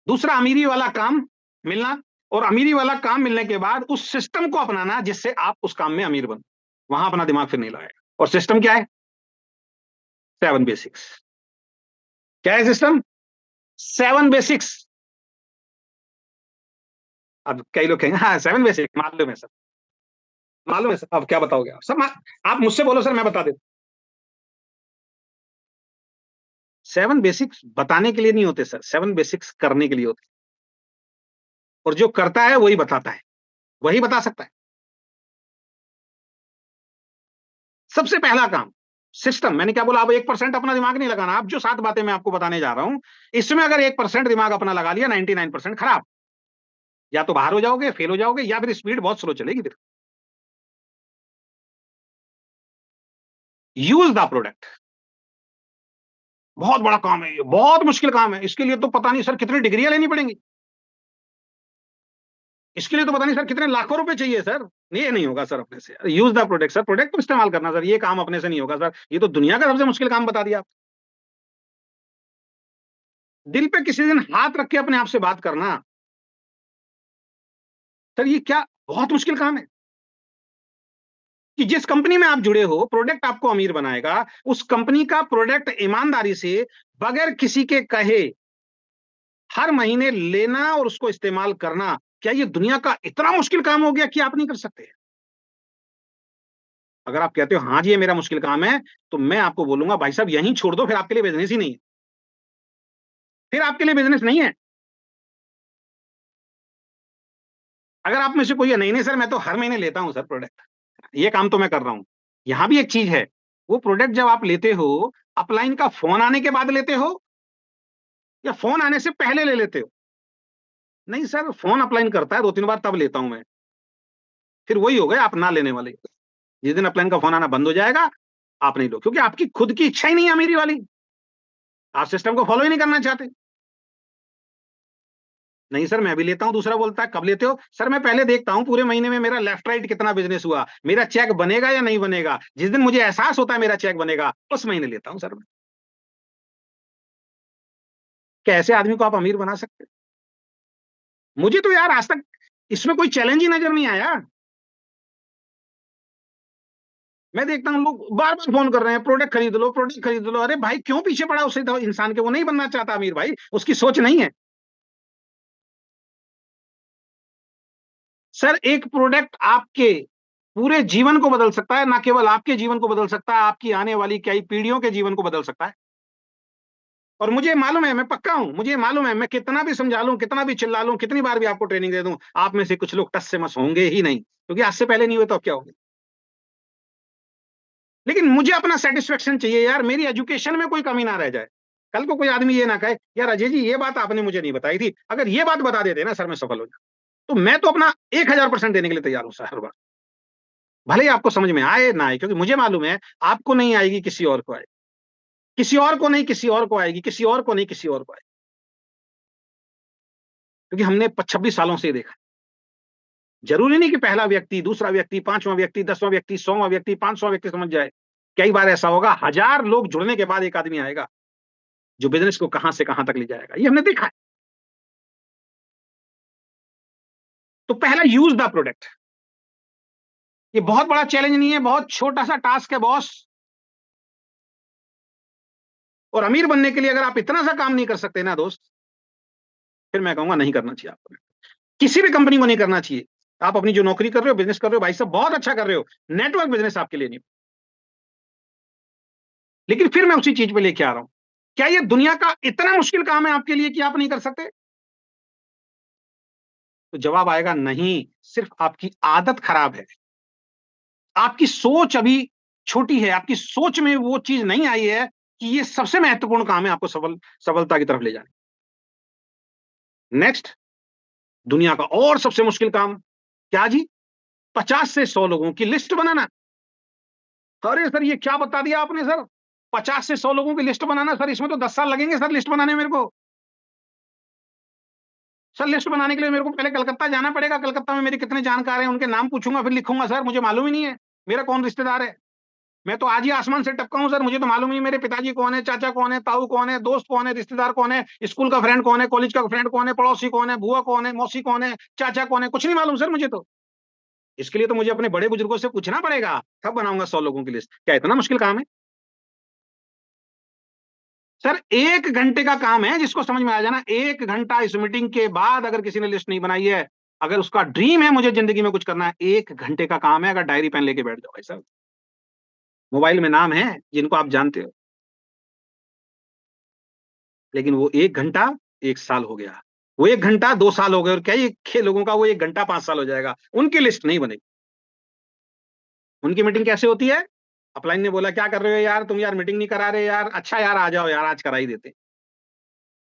दूसरा अमीरी वाला काम मिलना, और अमीरी वाला काम मिलने के बाद उस सिस्टम को अपनाना जिससे आप उस काम में अमीर बनो। वहां अपना दिमाग फिर नहीं लगाएगा। और सिस्टम क्या है? 7 बेसिक्स। क्या है सिस्टम? 7 बेसिक्स। अब कई लोग कहेंगे हाँ 7 बेसिक्स मालूम है सर, मालूम है सर, अब क्या बताओगे आप सर? आप मुझसे बोलो सर, मैं बता देता। 7 बेसिक्स बताने के लिए नहीं होते सर, 7 बेसिक्स करने के लिए होते। और जो करता है वही बताता है, वही बता सकता है। सबसे पहला काम सिस्टम। मैंने क्या बोला? आप 1% अपना दिमाग नहीं लगाना। आप जो 7 बातें मैं आपको बताने जा रहा हूं, इसमें अगर 1% दिमाग अपना लगा लिया, 99% खराब। या तो बाहर हो जाओगे, फेल हो जाओगे, या फिर स्पीड बहुत स्लो चलेगी फिर। Use the product. बहुत बड़ा काम है ये, बहुत मुश्किल काम है। इसके लिए तो पता नहीं सर कितनी डिग्रियां लेनी पड़ेंगी। इसके लिए तो पता नहीं सर कितने लाखों रुपए चाहिए सर। ये नहीं होगा सर अपने से। Use the product sir, product को इस्तेमाल करना सर, ये काम अपने से नहीं होगा सर। ये तो दुनिया का सबसे मुश्किल काम बता दिया आप। दिल पे किसी दिन हाथ रख के अपने आप से बात करना, सर ये क्या बहुत मुश्किल काम है। कि जिस कंपनी में आप जुड़े हो, प्रोडक्ट आपको अमीर बनाएगा, उस कंपनी का प्रोडक्ट ईमानदारी से, बगैर किसी के कहे, हर महीने लेना और उसको इस्तेमाल करना, क्या ये दुनिया का इतना मुश्किल काम हो गया कि आप नहीं कर सकते? अगर आप कहते हो हाँ जी ये मेरा मुश्किल काम है, तो मैं आपको बोलूंगा भाई साहब यहीं छोड़ दो, फिर आपके लिए बिजनेस ही नहीं है। फिर आपके लिए बिजनेस नहीं है। अगर आप में से कोई है, नहीं नहीं सर मैं तो हर महीने लेता हूँ सर प्रोडक्ट, ये काम तो मैं कर रहा हूँ। यहाँ भी एक चीज है, वो प्रोडक्ट जब आप लेते हो, अपलाइन का फोन आने के बाद लेते हो या फोन आने से पहले ले लेते हो? नहीं सर, फोन अपलाइन करता है 2-3 बार तब लेता हूं मैं। फिर वही हो गए आप ना लेने वाले। जिस दिन अपलाइन का फोन आना बंद हो जाएगा, आप नहीं लो, क्योंकि आपकी खुद की इच्छा ही नहीं है मेरी वाली। आप सिस्टम को फॉलो ही नहीं करना चाहते। नहीं सर मैं भी लेता हूं। दूसरा बोलता है कब लेते हो? सर मैं पहले देखता हूं पूरे महीने में मेरा लेफ्ट राइट कितना बिजनेस हुआ, मेरा चेक बनेगा या नहीं बनेगा। जिस दिन मुझे एहसास होता है मेरा चेक बनेगा, उस महीने लेता हूं सर मैं। क्या ऐसे आदमी को आप अमीर बना सकते? मुझे तो यार आज तक इसमें कोई चैलेंज ही नजर नहीं आया। मैं देखता हूँ लोग बार बार फोन कर रहे हैं, प्रोडक्ट खरीद लो, प्रोडक्ट खरीद लो। अरे भाई क्यों पीछे पड़ा उस इंसान के? वो नहीं बनना चाहता अमीर भाई, उसकी सोच नहीं है। सर एक प्रोडक्ट आपके पूरे जीवन को बदल सकता है, ना केवल आपके जीवन को बदल सकता है, आपकी आने वाली कई पीढ़ियों के जीवन को बदल सकता है। और मुझे मालूम है, मैं पक्का हूं, मुझे मालूम है, मैं कितना भी समझा लूं, कितना भी चिल्ला लूं, कितनी बार भी आपको ट्रेनिंग दे दूं, आप में से कुछ लोग टस से मस होंगे ही नहीं, क्योंकि आज से पहले नहीं हुए तो अब क्या होंगे। लेकिन मुझे अपना सेटिस्फेक्शन चाहिए यार, मेरी एजुकेशन में कोई कमी ना रह जाए। कल को कोई आदमी ये ना कहे यार अजय जी ये बात आपने मुझे नहीं बताई थी, अगर ये बात बता देते ना सर मैं सफल हो जाता। तो मैं तो अपना 1000% देने के लिए तैयार हूं सर हर बार। भले ही आपको समझ में आए ना आए, क्योंकि मुझे मालूम है आपको नहीं आएगी, किसी और को आएगी, किसी और को नहीं किसी और को आएगी, किसी और को नहीं किसी और को आएगी। क्योंकि हमने 26 सालों से देखा। जरूरी नहीं कि पहला व्यक्ति, दूसरा व्यक्ति, पांचवां व्यक्ति, 10वां व्यक्ति, 100वां व्यक्ति, 500वां व्यक्ति समझ जाए। कई बार ऐसा होगा, 1000 लोग जुड़ने के बाद एक आदमी आएगा जो बिजनेस को कहां से कहां तक ले जाएगा। ये हमने देखा है। तो पहला यूज द प्रोडक्ट। ये बहुत बड़ा चैलेंज नहीं है, बहुत छोटा सा टास्क है बॉस। और अमीर बनने के लिए अगर आप इतना सा काम नहीं कर सकते ना दोस्त, फिर मैं कहूंगा नहीं करना चाहिए आपको। किसी भी कंपनी को नहीं करना चाहिए। आप अपनी जो नौकरी कर रहे हो, बिजनेस कर रहे हो, भाई साहब बहुत अच्छा कर रहे हो, नेटवर्क बिजनेस आपके लिए नहीं। लेकिन फिर मैं उसी चीज पे लेके आ रहा हूं, क्या ये दुनिया का इतना मुश्किल काम है आपके लिए कि आप नहीं कर सकते? तो जवाब आएगा नहीं, सिर्फ आपकी आदत खराब है। आपकी सोच अभी छोटी है, आपकी सोच में वो चीज नहीं आई है कि ये सबसे महत्वपूर्ण काम है आपको सफलता की तरफ ले जाने। नेक्स्ट, दुनिया का और सबसे मुश्किल काम क्या जी? 50 से 100 लोगों की लिस्ट बनाना। अरे सर ये क्या बता दिया आपने सर? 50 से 100 लोगों की लिस्ट बनाना सर, इसमें तो 10 साल लगेंगे सर लिस्ट बनाने में मेरे को। सर लिस्ट बनाने के लिए मेरे को पहले कलकत्ता जाना पड़ेगा, कलकत्ता में मेरे कितने जानकार हैं उनके नाम पूछूंगा, फिर लिखूंगा सर मुझे मालूम ही नहीं है मेरा कौन रिश्तेदार है। मैं तो आज ही आसमान से टपका हूं सर, मुझे तो मालूम नहीं मेरे पिताजी कौन है, चाचा कौन है, ताऊ कौन है, दोस्त कौन है, रिश्तेदार कौन है, स्कूल का फ्रेंड कौन है, कॉलेज का फ्रेंड कौन है, पड़ोसी कौन है, बुआ कौन है, मौसी कौन है, चाचा कौन है, कुछ नहीं मालूम सर मुझे तो। इसके लिए तो मुझे अपने बड़े बुजुर्गों से पूछना पड़ेगा, तब बनाऊंगा 100 लोगों की लिस्ट। क्या इतना मुश्किल काम है? सर 1 घंटे का काम है, जिसको समझ में आ जाना 1 घंटा। इस मीटिंग के बाद अगर किसी ने लिस्ट नहीं बनाई है, अगर उसका ड्रीम है मुझे जिंदगी में कुछ करना है, 1 घंटे का काम है। अगर डायरी पेन लेके बैठ जाओ भाई साहब। मोबाइल में नाम है जिनको आप जानते हो, लेकिन वो 1 घंटा 1 साल हो गया, वो 1 घंटा 2 साल हो गए, और क्या ये लोगों का वो 1 घंटा 5 साल हो जाएगा। उनकी लिस्ट नहीं बनेगी। उनकी मीटिंग कैसे होती है? अपलाइन ने बोला क्या कर रहे हो यार तुम, यार मीटिंग नहीं करा रहे यार, अच्छा यार आ जाओ यार, आज करा ही देते।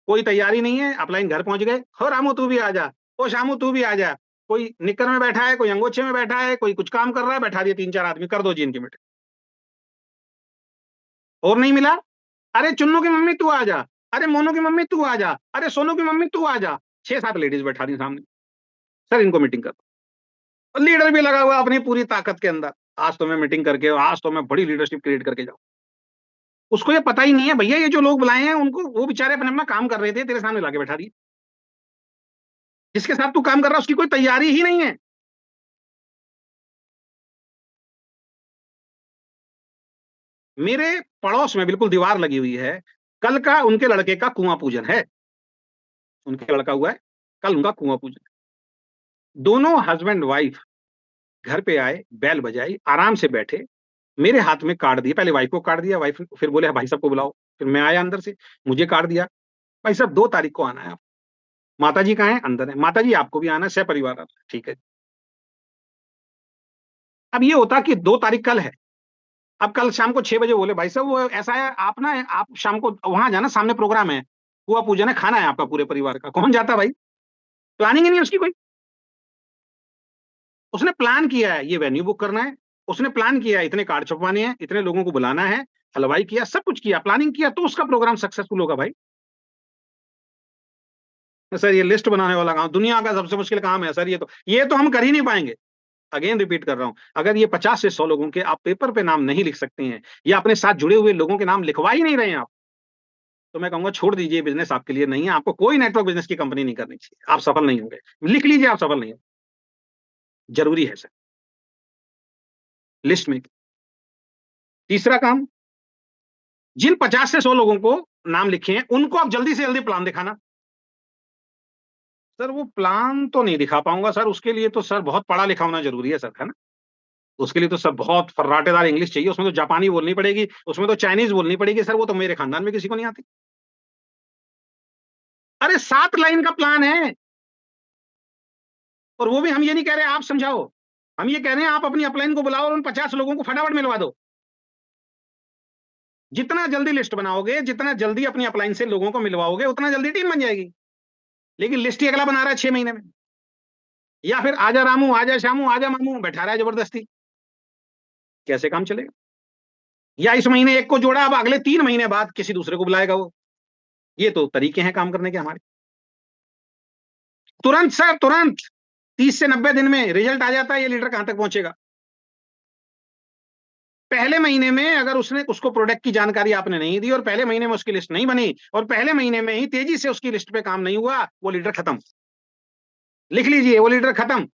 कोई तैयारी नहीं है, अपलाइन घर पहुंच गए, हो रामू तू भी आ जा, ओ शामू तू भी आ जा। कोई निक्कर में बैठा है, कोई अंगोछे में बैठा है, कोई कुछ काम कर रहा है, बैठा दिए 3-4 आदमी, कर दो जी इनकी मीटिंग। और नहीं मिला, अरे चुन्नू की मम्मी तू आ जा, अरे मोनू की मम्मी तू आ जा, अरे सोनू की मम्मी तू आ जा। 6-7 लेडीज बैठा दी सामने, सर इनको मीटिंग कर। और लीडर भी लगा हुआ अपनी पूरी ताकत के अंदर, आज तो मैं मीटिंग करके, आज तो मैं बड़ी लीडरशिप क्रिएट करके जाऊं। उसको ये पता ही नहीं है भैया, ये जो लोग बुलाए हैं उनको, वो बेचारे अपने अपना काम कर रहे थे, तेरे सामने लाके बैठा दिए। जिसके साथ तू काम कर रहा है उसकी कोई तैयारी ही नहीं है। मेरे पड़ोस में बिल्कुल दीवार लगी हुई है, कल का उनके लड़के का कुआं पूजन है। उनके लड़का हुआ है, कल उनका कुआं पूजन है। दोनों हस्बैंड वाइफ घर पे आए, बैल बजाई, आराम से बैठे, मेरे हाथ में कार्ड दिए। पहले वाइफ को कार्ड दिया, वाइफ फिर बोले भाई साहब को बुलाओ। फिर मैं आया अंदर से, मुझे कार्ड दिया, भाई साहब 2 तारीख को आना है आप। माताजी कहाँ हैं? अंदर हैं। माताजी आपको भी आना है, सपरिवार आना है, ठीक है। अब ये होता कि 2 तारीख कल है। अब कल शाम को 6 बजे बोले, भाई साहब वो ऐसा है आप ना आप शाम को वहाँ जाना, सामने प्रोग्राम है, पुआ पूजन है, खाना है आपका पूरे परिवार का। कौन जाता भाई? प्लानिंग ही नहीं है उसकी कोई। उसने प्लान किया है, ये वेन्यू बुक करना है, उसने प्लान किया है, इतने कार्ड छपवाने हैं, इतने लोगों को बुलाना है, हलवाई किया, सब कुछ किया, प्लानिंग किया, तो उसका प्रोग्राम सक्सेसफुल होगा भाई। सर ये लिस्ट बनाने वाला काम दुनिया का सबसे मुश्किल काम है सर, ये तो हम कर ही नहीं पाएँगे। अगेन रिपीट कर रहा हूँ, अगर ये 50 से 100 लोगों के आप पेपर पे नाम नहीं लिख सकते हैं, या अपने साथ जुड़े हुए लोगों के नाम लिखवा ही नहीं रहे हैं आप, तो मैं कहूँगा छोड़ दीजिए, बिज़नेस आपके लिए नहीं है, आपको कोई नेटवर्क बिज़नेस की कंपनी नहीं करनी चाहिए, आप सफल नहीं होंगे। लिख लीजिए आप सफल नहीं होंगे, ज़रूरी है सर, लिस्ट में। तीसरा काम, जिन 50 से 100 लोगों को नाम लिखे हैं, उनको आप जल्दी से जल्दी प्लान दिखाना। सर वो प्लान तो नहीं दिखा पाऊँगा सर, उसके लिए तो सर बहुत पढ़ा लिखा होना ज़रूरी है सर, है ना? उसके लिए तो सर बहुत फर्राटेदार इंग्लिश चाहिए, उसमें तो जापानी बोलनी पड़ेगी, उसमें तो चाइनीज़ बोलनी पड़ेगी सर, वो तो मेरे खानदान में किसी को नहीं आती। अरे 7 लाइन का प्लान है, और वो भी हम ये नहीं कह रहे आप समझाओ। हम ये कह रहे हैं आप अपनी अपलाइन को बुलाओ और उन 50 लोगों को फटाफट मिलवा दो। जितना जल्दी लिस्ट बनाओगे, जितना जल्दी अपनी अपलाइन से लोगों को मिलवाओगे, उतना जल्दी टीम बन जाएगी। लेकिन लिस्ट ही अगला बना रहा है 6 महीने में, या फिर आजा रामू, आजा श्यामू, आजा मामू बैठा रहा है जबरदस्ती। कैसे काम चलेगा? या इस महीने एक को जोड़ा, अब अगले 3 महीने बाद किसी दूसरे को बुलाएगा वो। ये तो तरीके हैं काम करने के हमारे। तुरंत सर, तुरंत 30 से 90 दिन में रिजल्ट आ जाता है, ये लीडर कहाँ तक पहुँचेगा। पहले महीने में अगर उसने उसको प्रोडक्ट की जानकारी आपने नहीं दी, और पहले महीने में उसकी लिस्ट नहीं बनी, और पहले महीने में ही तेजी से उसकी लिस्ट पे काम नहीं हुआ, वो लीडर खत्म। लिख लीजिए, वो लीडर खत्म।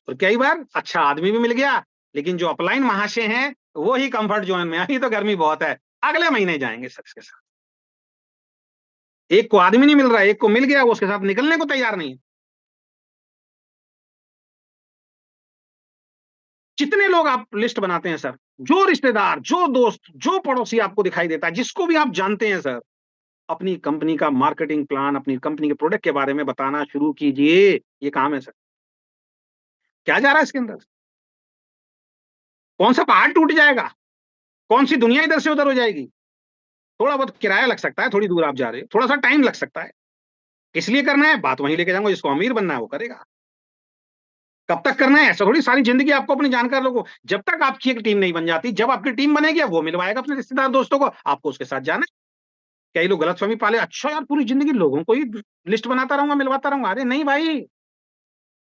और कई बार अच्छा आदमी भी मिल गया, लेकिन जो अपलाइन महाशय हैं, वो ही कंफर्ट जोन में, अभी तो गर्मी बहुत है, अगले महीने जाएंगे शख्स के साथ। एक को आदमी नहीं मिल रहा है, एक को मिल गया, वो उसके साथ निकलने को तैयार नहीं है। जितने लोग आप लिस्ट बनाते हैं सर, जो रिश्तेदार, जो दोस्त, जो पड़ोसी आपको दिखाई देता है, जिसको भी आप जानते हैं सर, अपनी कंपनी का मार्केटिंग प्लान, अपनी कंपनी के प्रोडक्ट के बारे में बताना शुरू कीजिए। ये काम है सर। क्या जा रहा है इसके अंदर? कौन सा पहाड़ टूट जाएगा? कौन सी दुनिया इधर से उधर हो जाएगी? थोड़ा बहुत किराया लग सकता है, थोड़ी दूर आप जा रहे हो, थोड़ा सा टाइम लग सकता है। किस लिए करना है? बात वहीं लेके जाऊंगा, जिसको अमीर बनना है वो करेगा। कब तक करना है? ऐसा थोड़ी सारी जिंदगी आपको अपने जानकार लोगों, जब तक आपकी एक टीम नहीं बन जाती, जब आपकी टीम बनेगी वो मिलवाएगा अपने रिश्तेदार दोस्तों को, आपको उसके साथ जाना है। कई लोग गलतफहमी पाले, अच्छा यार पूरी जिंदगी लोगों को ही लिस्ट बनाता रहूंगा, मिलवाता रहूंगा। अरे नहीं भाई,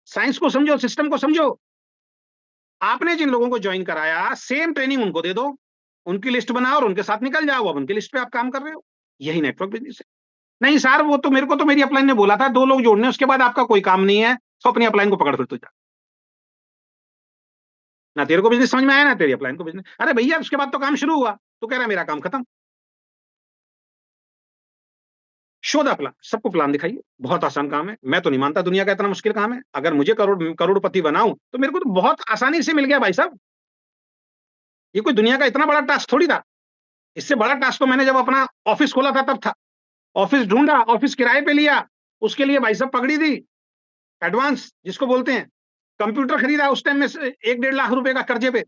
साइंस को समझो, सिस्टम को समझो। आपने जिन लोगों को ज्वाइन कराया, सेम ट्रेनिंग उनको दे दो, उनकी लिस्ट बनाओ और उनके साथ निकल जाओ। अब उनकी लिस्ट पे आप काम कर रहे हो, यही नेटवर्क बिजनेस है। नहीं सर, वो तो मेरे को तो मेरी अपलाइन ने बोला था 2 लोग जोड़ने, उसके बाद आपका कोई काम नहीं है, तो अपनी अपलाइन को पकड़ फिर तू जा। ना तेरे को बिजनेस समझ में आया, ना तेरी अपलाइन को बिजनेस। अरे भैया उसके बाद तो काम शुरू हुआ, तो कह रहा है मेरा काम खत्म। शो द प्लान, सबको प्लान दिखाइए। बहुत आसान काम है, मैं तो नहीं मानता दुनिया का इतना मुश्किल काम है। अगर मुझे करोड़पति बनाऊं, तो मेरे को तो बहुत आसानी से मिल गया भाई साहब। ये कोई दुनिया का इतना बड़ा टास्क थोड़ी था। इससे बड़ा टास्क तो मैंने जब अपना ऑफिस खोला था तब था। ऑफिस ढूंढा, ऑफिस किराए पे लिया, उसके लिए भाई साहब पगड़ी दी, एडवांस जिसको बोलते हैं। कंप्यूटर खरीदा उस टाइम में से 1 डेढ़ लाख रुपए का कर्जे पे।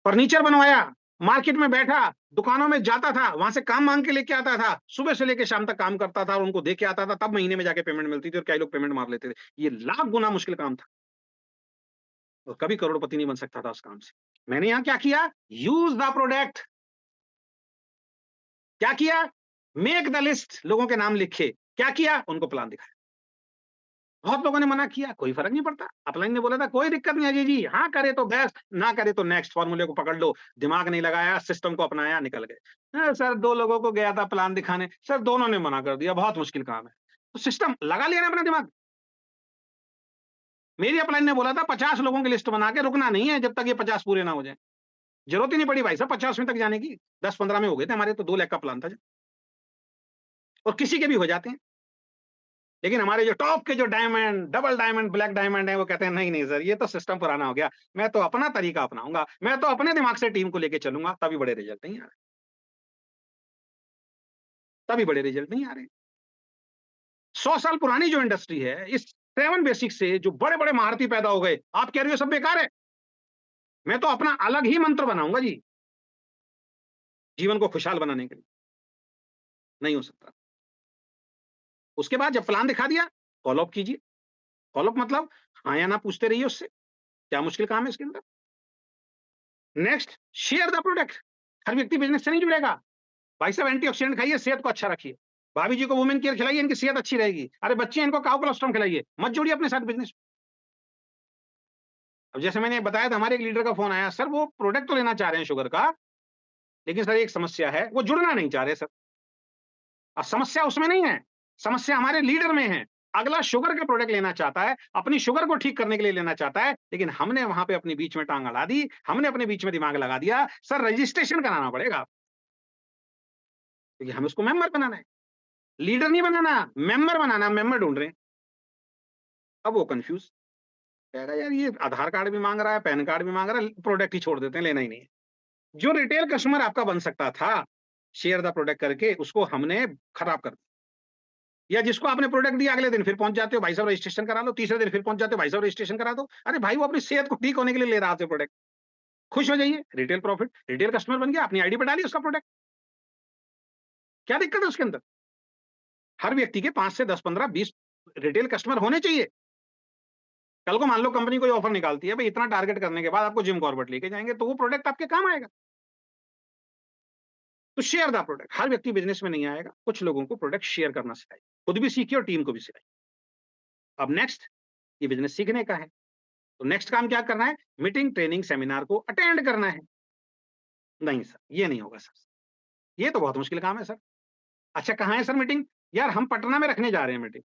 फर्नीचर बनवाया, मार्केट में बैठा, दुकानों में जाता था, वहां से काम मांग के लेके आता था, सुबह से लेके शाम तक काम करता था और उनको दे के आता था, तब महीने में जाके पेमेंट मिलती थी, और कई लोग पेमेंट मार लेते थे। ये लाख गुना मुश्किल काम था, और कभी करोड़पति नहीं बन सकता था उस काम से। मैंने यहाँ क्या किया? Use the product. क्या किया? मेक द लिस्ट, लोगों के नाम लिखे। क्या किया? उनको प्लान दिखाया। बहुत लोगों ने मना किया, कोई फर्क नहीं पड़ता। अपलाइन ने बोला था कोई दिक्कत नहीं अजय जी, हाँ करे तो बेस्ट, ना करे तो नेक्स्ट, फॉर्मूले को पकड़ लो। दिमाग नहीं लगाया, सिस्टम को अपनाया, निकल गए। सर 2 लोगों को गया था प्लान दिखाने, सर दोनों ने मना कर दिया, बहुत मुश्किल काम है। तो सिस्टम लगा लिया ना अपना दिमाग। मेरी अपलाइन ने बोला था 50 लोगों की लिस्ट बना के रुकना नहीं है जब तक ये 50 पूरे ना हो जाए। जरूरत ही नहीं पड़ी भाई साहब 50वें तक जाने की, 10-15 में हो गए थे हमारे, तो 2 लाख का प्लान था। और किसी के भी हो जाते हैं। लेकिन हमारे जो टॉप के जो diamond, double diamond, black diamond है, वो कहते हैं नहीं नहीं सर, ये तो सिस्टम पुराना हो गया, मैं तो अपना तरीका अपनाऊंगा, मैं तो अपने दिमाग से टीम को लेके चलूंगा, तभी बड़े रिजल्ट नहीं आ रहे। तभी बड़े रिजल्ट नहीं आ रहे। 100 साल पुरानी जो इंडस्ट्री है, इस 7 बेसिक से जो बड़े-बड़े महारथी पैदा हो गए, आप कह रहे हो सब बेकार है? मैं तो अपना अलग ही मंत्र बनाऊँगा जी, जीवन को खुशहाल बनाने के लिए। नहीं हो सकता। उसके बाद जब प्लान दिखा दिया, फ़ॉलो अप कीजिए। फ़ॉलो अप मतलब हाँ या ना पूछते रहिए उससे, क्या मुश्किल काम है इसके अंदर? Next, share the product. हर व्यक्ति बिज़नेस से नहीं जुड़ेगा। भाई साहब एंटीऑक्सीडेंट खाइए, सेहत को अच्छा रखिए। भाभी जी को वुमेन केयर खिलाइए, इनकी सेहत अच्छी रहेगी। अरे बच्चे हैं, इनको काव कोलोस्ट्रॉम खिलाइए। मत जोड़िए अपने साथ बिज़नेस। अब जैसे मैंने बताया था, हमारे एक लीडर का फ़ोन आया, सर वो प्रोडक्ट तो लेना चाह रहे हैं शुगर का, लेकिन सर एक समस्या है, वो जुड़ना नहीं चाह रहे सर। समस्या उसमें नहीं है, समस्या हमारे लीडर में है। अगला शुगर का प्रोडक्ट लेना चाहता है, अपनी शुगर को ठीक करने के लिए लेना चाहता है, लेकिन हमने वहाँ पे अपनी बीच में टाँग अड़ा दी, हमने अपने बीच में दिमाग लगा दिया, सर रजिस्ट्रेशन कराना पड़ेगा, क्योंकि हमें उसको मेंबर बनाना है। लीडर नहीं बनाना, मेंबर बनाना, मेंबर ढूँढ रहे हैं। अब वो कन्फ्यूज़, कहेगा यार ये आधार कार्ड भी माँग रहा है, पैन कार्ड भी माँग रहा है, प्रोडक्ट ही छोड़ देते हैं, लेना ही नहीं है। जो रिटेल कस्टमर आपका बन सकता था, शेयर द प्रोडक्ट करके, उसको हमने खराब कर दिया। या जिसको आपने प्रोडक्ट दिया अगले दिन फिर पहुंच जाते हो, भाई साहब रजिस्ट्रेशन करा लो, तीसरे दिन फिर पहुंच जाते हो, भाई साहब रजिस्ट्रेशन करा दो। अरे भाई वो अपनी सेहत को ठीक होने के लिए ले रहा है आपसे प्रोडक्ट। खुश हो जाइए, रिटेल प्रॉफिट, रिटेल कस्टमर बन गया, अपनी आईडी पे डालिए उसका प्रोडक्ट। क्या दिक्कत है उसके अंदर? हर व्यक्ति के 5 से 10, 15, 20 रिटेल कस्टमर होने चाहिए। कल को मान लो कंपनी कोई ऑफर निकालती है, भाई इतना टारगेट करने के बाद आपको जिम कॉर्बेट लेके जाएंगे, तो वो प्रोडक्ट आपके काम आएगा। तो शेयर द प्रोडक्ट। हर व्यक्ति बिजनेस में नहीं आएगा, कुछ लोगों को प्रोडक्ट शेयर करना सिखाइए, खुद भी सीखिए और टीम को भी सिखाइए। अब नेक्स्ट, ये बिजनेस सीखने का है, तो नेक्स्ट काम क्या करना है? मीटिंग, ट्रेनिंग, सेमिनार को अटेंड करना है। नहीं सर, ये नहीं होगा सर, ये तो बहुत मुश्किल काम है सर। अच्छा कहाँ है सर मीटिंग? यार हम पटना में रखने जा रहे हैं मीटिंग,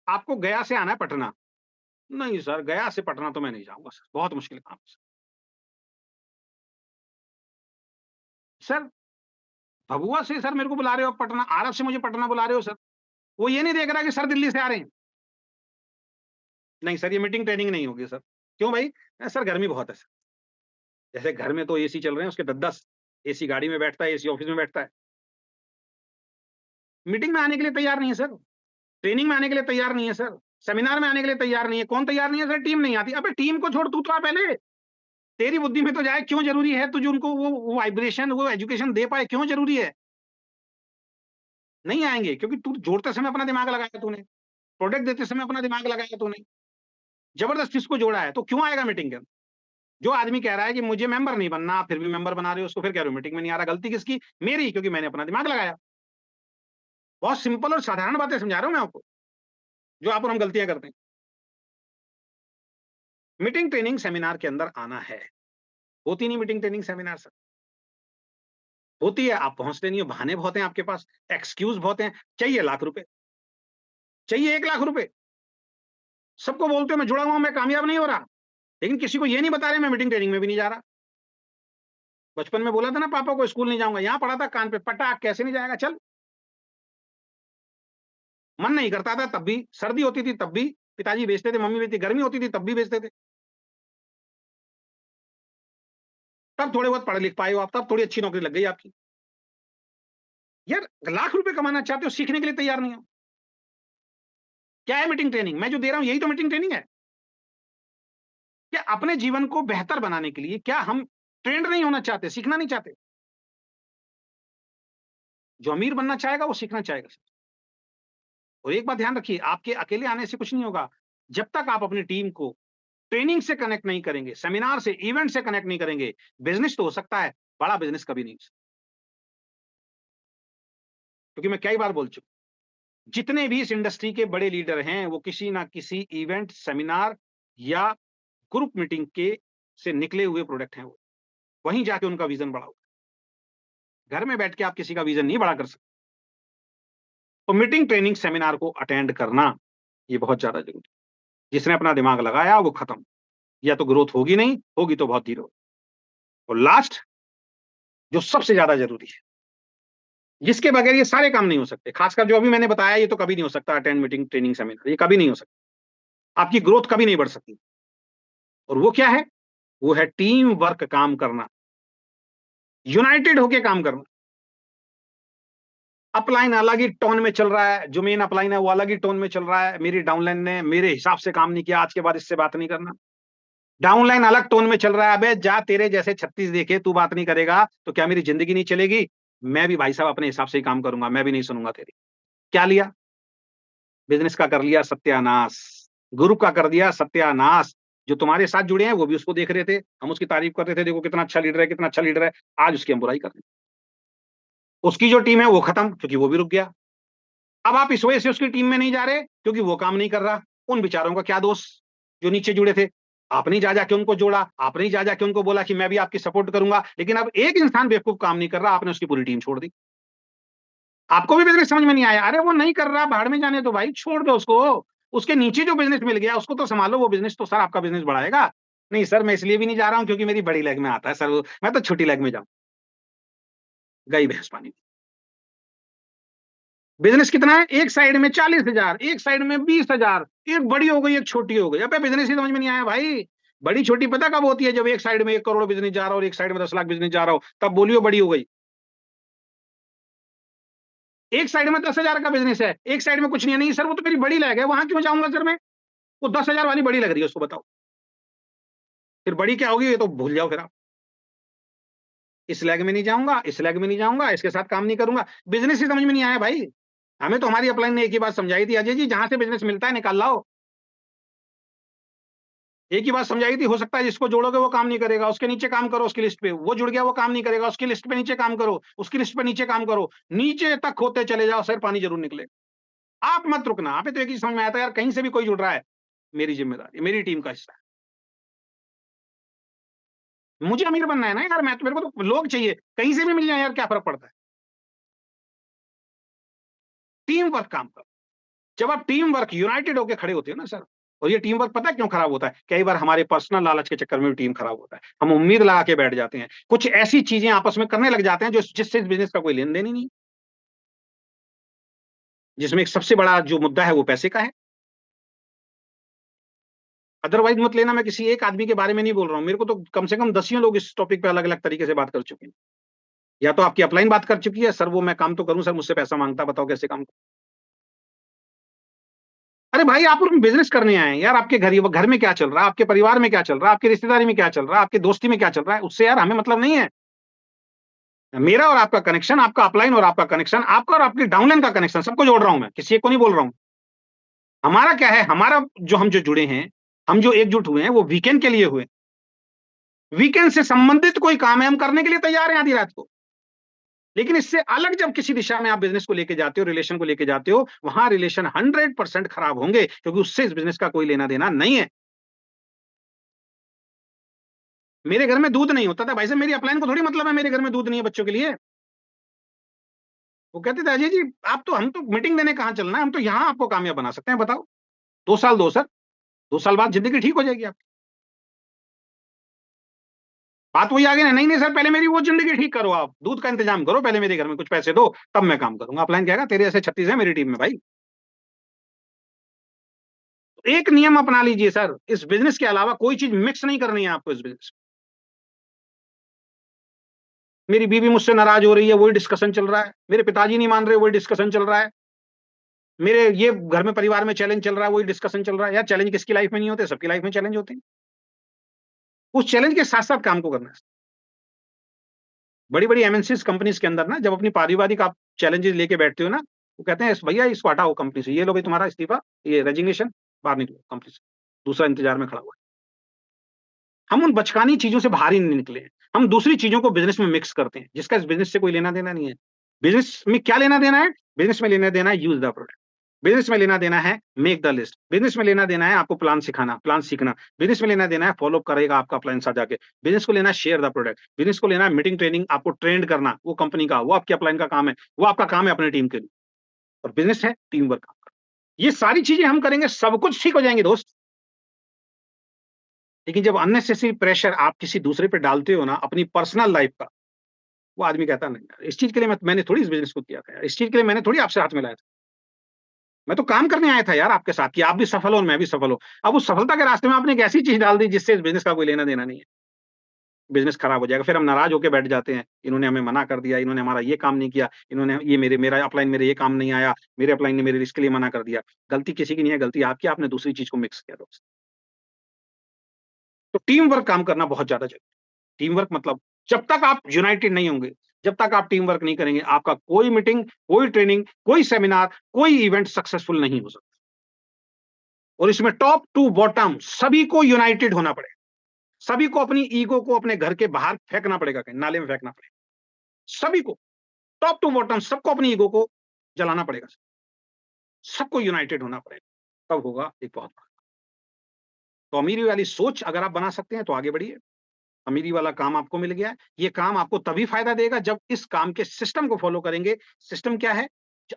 आपको गया से आना है पटना। नहीं सर, गया से पटना तो मैं नहीं जाऊंगा सर, बहुत मुश्किल काम है सर। भभुआ से सर मेरे को बुला रहे हो आप पटना, आरब से मुझे पटना बुला रहे हो सर। वो ये नहीं देख रहा कि सर दिल्ली से आ रहे हैं। नहीं सर, ये मीटिंग ट्रेनिंग नहीं होगी सर। क्यों भाई? सर गर्मी बहुत है सर। जैसे घर में तो एसी चल रहे हैं, उसके 10-10 एसी गाड़ी में बैठता है, एसी ऑफिस में बैठता है। मीटिंग में आने के लिए तैयार नहीं है सर, ट्रेनिंग में आने के लिए तैयार नहीं है सर, सेमिनार में आने के लिए तैयार नहीं है। कौन तैयार नहीं है सर? टीम नहीं आती। अबे टीम को छोड़, तू तो आ पहले। तेरी बुद्धि में तो जाए, क्यों जरूरी है तुझे उनको वो वाइब्रेशन, वो एजुकेशन दे पाए, क्यों जरूरी है? नहीं आएंगे, क्योंकि तू जोड़ते समय अपना दिमाग लगाया तूने, प्रोडक्ट देते समय अपना दिमाग लगाया तूने, जबरदस्ती इसको जोड़ा है, तो क्यों आएगा मीटिंग के अंदर? जो आदमी कह रहा है कि मुझे मेंबर नहीं बनना, आप फिर भी मेंबर बना रहे हो उसको, फिर कह रहे हो मीटिंग में नहीं आ रहा, गलती किसकी? मेरी, क्योंकि मैंने अपना दिमाग लगाया। बहुत सिंपल और साधारण बातें समझा रहा हूं मैं आपको, जो आप और हम गलतियां करते हैं। मीटिंग ट्रेनिंग सेमिनार के अंदर आना है। होती नहीं मीटिंग ट्रेनिंग सेमिनार सर। होती है, आप पहुंचते नहीं हो, बहाने बहुत हैं आपके पास, एक्सक्यूज बहुत हैं। चाहिए लाख रुपए, चाहिए 1 लाख रुपए, सबको बोलते हो मैं जुड़ा हुआ हूं, मैं कामयाब नहीं हो रहा, लेकिन किसी को ये नहीं बता रहे मैं मीटिंग ट्रेनिंग में भी नहीं जा रहा। बचपन में बोला था ना पापा को स्कूल नहीं जाऊंगा, यहाँ पढ़ा था कान पे, पटाख कैसे नहीं जाएगा, चल। मन नहीं करता था तब भी, सर्दी होती थी तब भी पिताजी भेजते थे, मम्मी भेजती, गर्मी होती थी तब भी भेजते थे। तब थोड़े बहुत पढ़ लिख पाए हो आप, तब थोड़ी अच्छी नौकरी लग गई आपकी। यार लाख रुपए कमाना चाहते हो, सीखने के लिए तैयार नहीं हो। क्या है मीटिंग ट्रेनिंग? मैं जो दे रहा हूं यही तो मीटिंग ट्रेनिंग है। क्या अपने जीवन को बेहतर बनाने के लिए क्या हम ट्रेंड नहीं होना चाहते, सीखना नहीं चाहते? जो अमीर बनना चाहेगा वो सीखना चाहेगा। और एक बात ध्यान रखिए, आपके अकेले आने से कुछ नहीं होगा। जब तक आप अपनी टीम को ट्रेनिंग से कनेक्ट नहीं करेंगे, सेमिनार से, इवेंट से कनेक्ट नहीं करेंगे, बिज़नेस तो हो सकता है, बड़ा बिज़नेस कभी नहीं हो सकता। क्योंकि मैं कई बार बोल चुका, जितने भी इस इंडस्ट्री के बड़े लीडर हैं, वो किसी ना किसी इवेंट, सेमिनार या ग्रुप मीटिंग के से निकले हुए प्रोडक्ट हैं वो। वहीं जाके उनका विज़न बड़ा होगा। घर में बैठ के आप किसी का विज़न नहीं बड़ा कर सकते। तो मीटिंग, ट्रेनिंग, सेमिनार को अटेंड करना, ये बहुत ज़्यादा ज़रूरी है। जिसने अपना दिमाग लगाया वो खत्म। या तो ग्रोथ होगी नहीं, होगी तो बहुत धीरे होगी। और लास्ट, जो सबसे ज़्यादा ज़रूरी है, जिसके बगैर ये सारे काम नहीं हो सकते, खासकर जो अभी मैंने बताया, ये तो कभी नहीं हो सकता, अटेंड मीटिंग, ट्रेनिंग, सेमिनार, ये कभी नहीं हो सकता। आपकी ग्रोथ कभी नहीं बढ़ सकती। और वो क्या है? वो है टीम वर्क, काम करना, यूनाइटेड होके काम करना। अपलाइन अलग ही टोन में चल रहा है, जो मेन अपलाइन है वो अलग ही टोन में चल रहा है, मेरी डाउनलाइन ने मेरे हिसाब से काम नहीं किया, आज के बाद इससे बात नहीं करना। डाउनलाइन अलग टोन में चल रहा है, अबे जा तेरे जैसे 36 देखे, तू बात नहीं करेगा तो क्या मेरी जिंदगी नहीं चलेगी? मैं भी भाई साहब अपने हिसाब से ही काम करूंगा, मैं भी नहीं सुनूंगा तेरी। क्या लिया? बिजनेस का कर लिया सत्यानाश, गुरु का कर दिया सत्यानाश। जो तुम्हारे साथ जुड़े हैं वो भी उसको देख रहे थे, हम उसकी तारीफ कर रहे थे, देखो कितना अच्छा लीडर है, कितना अच्छा लीडर है। आज उसकी हम बुराई कर रहे हैं। उसकी जो टीम है वो खत्म, क्योंकि वो भी रुक गया। अब आप इस वजह से उसकी टीम में नहीं जा रहे क्योंकि वो काम नहीं कर रहा। उन बेचारों का क्या दोष जो नीचे जुड़े थे? आपने ही जा जाके उनको जोड़ा, आपने ही जा जाके उनको बोला कि मैं भी आपकी सपोर्ट करूंगा, लेकिन अब एक इंसान बेवकूफ काम नहीं कर रहा, आपने उसकी पूरी टीम छोड़ दी। आपको भी बिजनेस समझ में नहीं आया, अरे वो नहीं कर रहा, भाड़ में जाने दो भाई, छोड़ दो उसको। उसके नीचे जो बिजनेस मिल गया उसको तो संभालो, वो बिजनेस तो सर आपका बिजनेस बढ़ाएगा। नहीं सर, मैं इसलिए भी नहीं जा रहा हूँ क्योंकि मेरी बड़ी लेग में आता है सर, मैं तो छोटी लेग में जाऊँ। गई भैंस पानी में। बिजनेस कितना है? एक साइड में 40,000, एक साइड में 20,000, एक बड़ी हो गई एक छोटी हो गई। अबे बिजनेस ही समझ में नहीं आया भाई। बड़ी छोटी पता कब होती है? जब एक साइड में 1 करोड़ बिजनेस जा रहा हो और एक साइड में 10 लाख बिजनेस जा रहा हो, तब बोलियो बड़ी हो गई। एक साइड में 10,000 का बिजनेस है, एक साइड में कुछ नहीं है, नहीं सर वो तो मेरी बड़ी लैग है, वहां क्यों जाऊंगा सर मैं? वो 10,000 वाली बड़ी लग रही है, उसको बताओ फिर बड़ी क्या होगी, ये तो भूल जाओ फिर आप। इस लैग में नहीं जाऊंगा, इस लैग में नहीं जाऊंगा, इसके साथ काम नहीं करूंगा। बिजनेस ही समझ में नहीं आया भाई। हमें तो हमारी अपलाइन ने एक ही बात समझाई थी, अजय जी जहां से बिजनेस मिलता है निकाल लाओ। एक ही बात समझाई थी, हो सकता है जिसको जोड़ोगे वो काम नहीं करेगा, उसके नीचे काम करो, उसकी लिस्ट पे वो जुड़ गया वो काम नहीं करेगा, उसकी लिस्ट पे नीचे काम करो, उसकी लिस्ट पे नीचे काम करो, नीचे तक होते चले जाओ, सर पानी जरूर निकले। आप मत रुकना। आप तो एक ही समझ में आया था यार, कहीं से भी कोई जुड़ रहा है, मेरी जिम्मेदारी, मेरी टीम का हिस्सा है। मुझे अमीर बनना है ना यार, मैं तो, मेरे को तो लोग चाहिए, कहीं से भी मिल जाए यार, क्या फर्क पड़ता है? टीम वर्क काम करो। जब आप टीम वर्क यूनाइटेड होकर खड़े होते हो ना सर, और ये टीम वर्क पता है क्यों खराब होता है? कई बार हमारे पर्सनल लालच के चक्कर में भी टीम खराब होता है। हम उम्मीद लगा के बैठ जाते हैं, कुछ ऐसी चीजें आपस में करने लग जाते हैं जो जिससे इस बिजनेस का कोई लेन देन ही नहीं, जिसमें एक सबसे बड़ा जो मुद्दा है वो पैसे का है। अदरवाइज मत लेना, मैं किसी एक आदमी के बारे में नहीं बोल रहा हूँ, मेरे को तो कम से कम दसियों लोग इस टॉपिक पे अलग अलग तरीके से बात कर चुके हैं। या तो आपकी अपलाइन बात कर चुकी है, सर वो मैं काम तो करूं सर, मुझसे पैसा मांगता, बताओ कैसे काम करूं? अरे भाई आप लोग बिजनेस करने आए हैं यार, आपके घर में क्या चल रहा है, आपके परिवार में क्या चल रहा है, आपकी रिश्तेदारी में क्या चल रहा है, आपकी दोस्ती में क्या चल रहा है, उससे यार हमें मतलब नहीं है। मेरा और आपका कनेक्शन, आपका अपलाइन और आपका कनेक्शन, आपका और आपकी डाउनलाइन का कनेक्शन, सबको जोड़ रहा हूं मैं, किसी एक को नहीं बोल रहा हूं। हमारा क्या है, हमारा जो जुड़े हैं, हम जो एकजुट हुए हैं वो वीकेंड के लिए हुए। वीकेंड से संबंधित कोई काम है हम करने के लिए तैयार हैं आधी रात को। लेकिन इससे अलग जब किसी दिशा में आप बिजनेस को लेके जाते हो, रिलेशन को लेके जाते हो, वहां रिलेशन 100% खराब होंगे, क्योंकि उससे इस बिजनेस का कोई लेना देना नहीं है। मेरे घर में दूध नहीं होता था भाई साहब, मेरी अपलाइन को थोड़ी मतलब है मेरे घर में दूध नहीं है बच्चों के लिए। वो कहते थे अजय जी आप तो, हम तो मीटिंग देने कहाँ चलना है, हम तो यहाँ आपको कामयाब बना सकते हैं, बताओ। 2 साल दो सर, 2 साल बाद जिंदगी ठीक हो जाएगी आपकी। बात वही आ गई ना, नहीं नहीं सर पहले मेरी वो जिंदगी ठीक करो, आप दूध का इंतजाम करो, पहले मेरे घर में कुछ पैसे दो, तब मैं काम करूंगा। अपलाइन कहेगा तेरे ऐसे 36 है मेरी टीम में भाई। तो एक नियम अपना लीजिए सर, इस बिजनेस के अलावा कोई चीज मिक्स नहीं करनी है आपको इस बिजनेस। मेरी बीवी मुझसे नाराज हो रही है, वही डिस्कशन चल रहा है, मेरे पिताजी नहीं मान रहे, वही डिस्कशन चल रहा है, मेरे ये घर में परिवार में चैलेंज चल रहा है, वही डिस्कशन चल रहा है। यार चैलेंज किसकी लाइफ में नहीं होते? सबकी लाइफ में चैलेंज होते हैं। उस चैलेंज के साथ साथ काम को करना है। बड़ी बड़ी एमएनसीज कंपनीज के अंदर ना, जब अपनी पारिवारिक आप चैलेंजेस लेके बैठते हो ना, वो कहते हैं भैया इसको हटाओ कंपनी से, ये लो भाई तुम्हारा इस्तीफा, ये रेजिग्नेशन, बाहर निकलो कंपनी से। दूसरा इंतजार में खड़ा हुआ है। हम उन बचकानी चीजों से बाहर ही नहीं निकले हैं। हम दूसरी चीजों को बिजनेस में मिक्स करते हैं, जिसका इस बिजनेस से कोई लेना देना नहीं है। बिजनेस में क्या लेना देना है? बिजनेस में लेना देना है यूज द प्रोडक्ट। बिजनेस में लेना देना है मेक द लिस्ट। बिजनेस में लेना देना है आपको प्लान सिखाना, प्लान सीखना। बिजनेस में लेना देना है फॉलो करेगा आपका प्लान साथ जाके। बिजनेस को लेना है शेयर द प्रोडक्ट। बिजनेस को लेना है मीटिंग ट्रेनिंग, आपको ट्रेंड करना वो कंपनी का, वो आपके अपलाइन का काम है, वो आपका काम है अपनी टीम के लिए। और बिजनेस है टीम वर्क। ये सारी चीजें हम करेंगे, सब कुछ ठीक हो जाएंगे दोस्त। लेकिन जब अननेसेसरी प्रेशर आप किसी दूसरे पे डालते हो ना अपनी पर्सनल लाइफ का, वो आदमी कहता नहीं यार इस चीज के लिए मैंने थोड़ी इस बिजनेस को किया था यार, इस चीज के लिए मैंने थोड़ी आपसे हाथ मिलाया था। मैं तो काम करने आया था यार आपके साथ कि आप भी सफल हो और मैं भी सफल हो। अब उस सफलता के रास्ते में आपने एक ऐसी चीज डाल दी जिससे इस बिजनेस का कोई लेना देना नहीं है। बिज़नेस खराब हो जाएगा। फिर हम नाराज़ होके बैठ जाते हैं, इन्होंने हमें मना कर दिया, इन्होंने हमारा ये काम नहीं किया, इन्होंने ये मेरा अपलाइन मेरे ये काम नहीं आया, मेरे अपलाइन ने मेरे इसके लिए मना कर दिया। गलती किसी की नहीं है, गलती आपकी, आपने दूसरी चीज़ को मिक्स किया दोस्त। तो टीम वर्क काम करना बहुत ज़्यादा ज़रूरी है। टीम वर्क मतलब जब तक आप यूनाइटेड नहीं होंगे, जब तक आप टीम वर्क नहीं करेंगे, आपका कोई मीटिंग, कोई ट्रेनिंग, कोई सेमिनार, कोई इवेंट सक्सेसफुल नहीं हो सकता। और इसमें टॉप टू बॉटम सभी को यूनाइटेड होना पड़ेगा। सभी को अपनी ईगो को अपने घर के बाहर फेंकना पड़ेगा, कहीं नाले में फेंकना पड़ेगा। सभी को, टॉप टू बॉटम सबको अपनी ईगो को जलाना पड़ेगा। सबको यूनाइटेड होना पड़ेगा। तब होगा एक बहुत बड़ा। तो अमीरी वाली सोच अगर आप बना सकते हैं तो आगे बढ़िए। अमीरी वाला काम आपको मिल गया है। ये काम आपको तभी फ़ायदा देगा जब इस काम के सिस्टम को फ़ॉलो करेंगे। सिस्टम क्या है?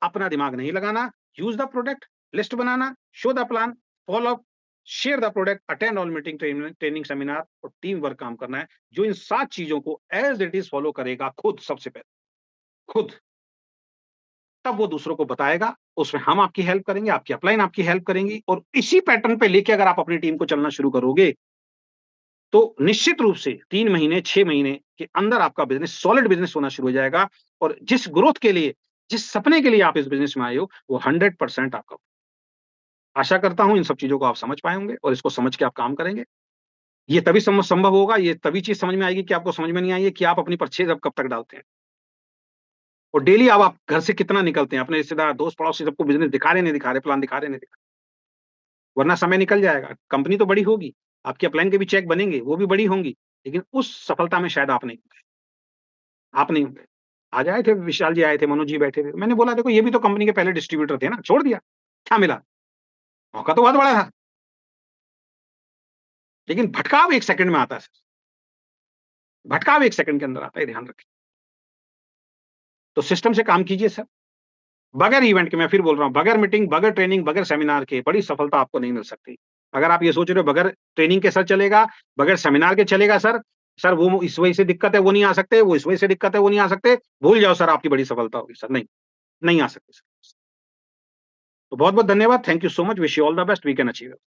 अपना दिमाग नहीं लगाना, use the product, list banana, show the plan, follow up, share the product, attend all meeting, training seminar और टीम वर्क काम करना है। जो इन 7 चीज़ों को एज़ इट इज़ फ़ॉलो करेगा खुद सबसे पहले, खुद, तब वो दूसरों को बताएगा। उसमें हम आपकी हेल्प करेंगे, आपकी अपलाइन आपकी हेल्प करेंगी और इसी पैटर्न पे लेके अगर आप अपनी टीम को चलना शुरू करोगे तो निश्चित रूप से 3 महीने, 6 महीने के अंदर आपका बिज़नेस सॉलिड बिज़नेस होना शुरू हो जाएगा और जिस ग्रोथ के लिए, जिस सपने के लिए आप इस बिज़नेस में आए हो, वो 100% आपका। आशा करता हूँ इन सब चीज़ों को आप समझ पाए होंगे और इसको समझ के आप काम करेंगे। ये तभी संभव होगा, ये तभी चीज़ समझ में आएगी कि आपको समझ में नहीं आई है कि आप अपनी परचेज़ अब कब तक डालते हैं। और डेली अब आप घर से कितना निकलते हैं, अपने रिश्तेदार, दोस्त, पड़ोसी सबको बिज़नेस दिखा रहे, नहीं दिखा रहे, प्लान दिखा रहे, नहीं दिखा रहे। वरना समय निकल जाएगा। कंपनी तो बड़ी होगी, आपके अपलाइन के भी चेक बनेंगे, वो भी बड़ी होंगी, लेकिन उस सफलता में शायद आप नहीं होंगे। आज आए थे, विशाल जी आए थे, मनोज जी बैठे थे। मैंने बोला देखो ये भी तो कंपनी के पहले डिस्ट्रीब्यूटर थे ना, छोड़ दिया। क्या मिला? मौका तो बहुत बड़ा था, लेकिन भटकाव 1 सेकंड में आता है सर। भटकाव 1 सेकंड के अंदर आता है, ध्यान रखें। तो सिस्टम से काम कीजिए सर। बगैर इवेंट के मैं फिर बोल रहा हूँ, बगैर मीटिंग, बगैर ट्रेनिंग, बगैर सेमिनार के बड़ी सफलता आपको नहीं मिल सकती। अगर आप ये सोच रहे हो बगैर ट्रेनिंग के सर चलेगा, बगैर सेमिनार के चलेगा सर, सर वो इस वजह से दिक्कत है, वो नहीं आ सकते, वो इस वजह से दिक्कत है, वो नहीं आ सकते, भूल जाओ सर आपकी बड़ी सफलता होगी सर, नहीं, नहीं आ सकते सर। तो बहुत-बहुत धन्यवाद। Thank you so much. Wish you all the best. We can achieve it.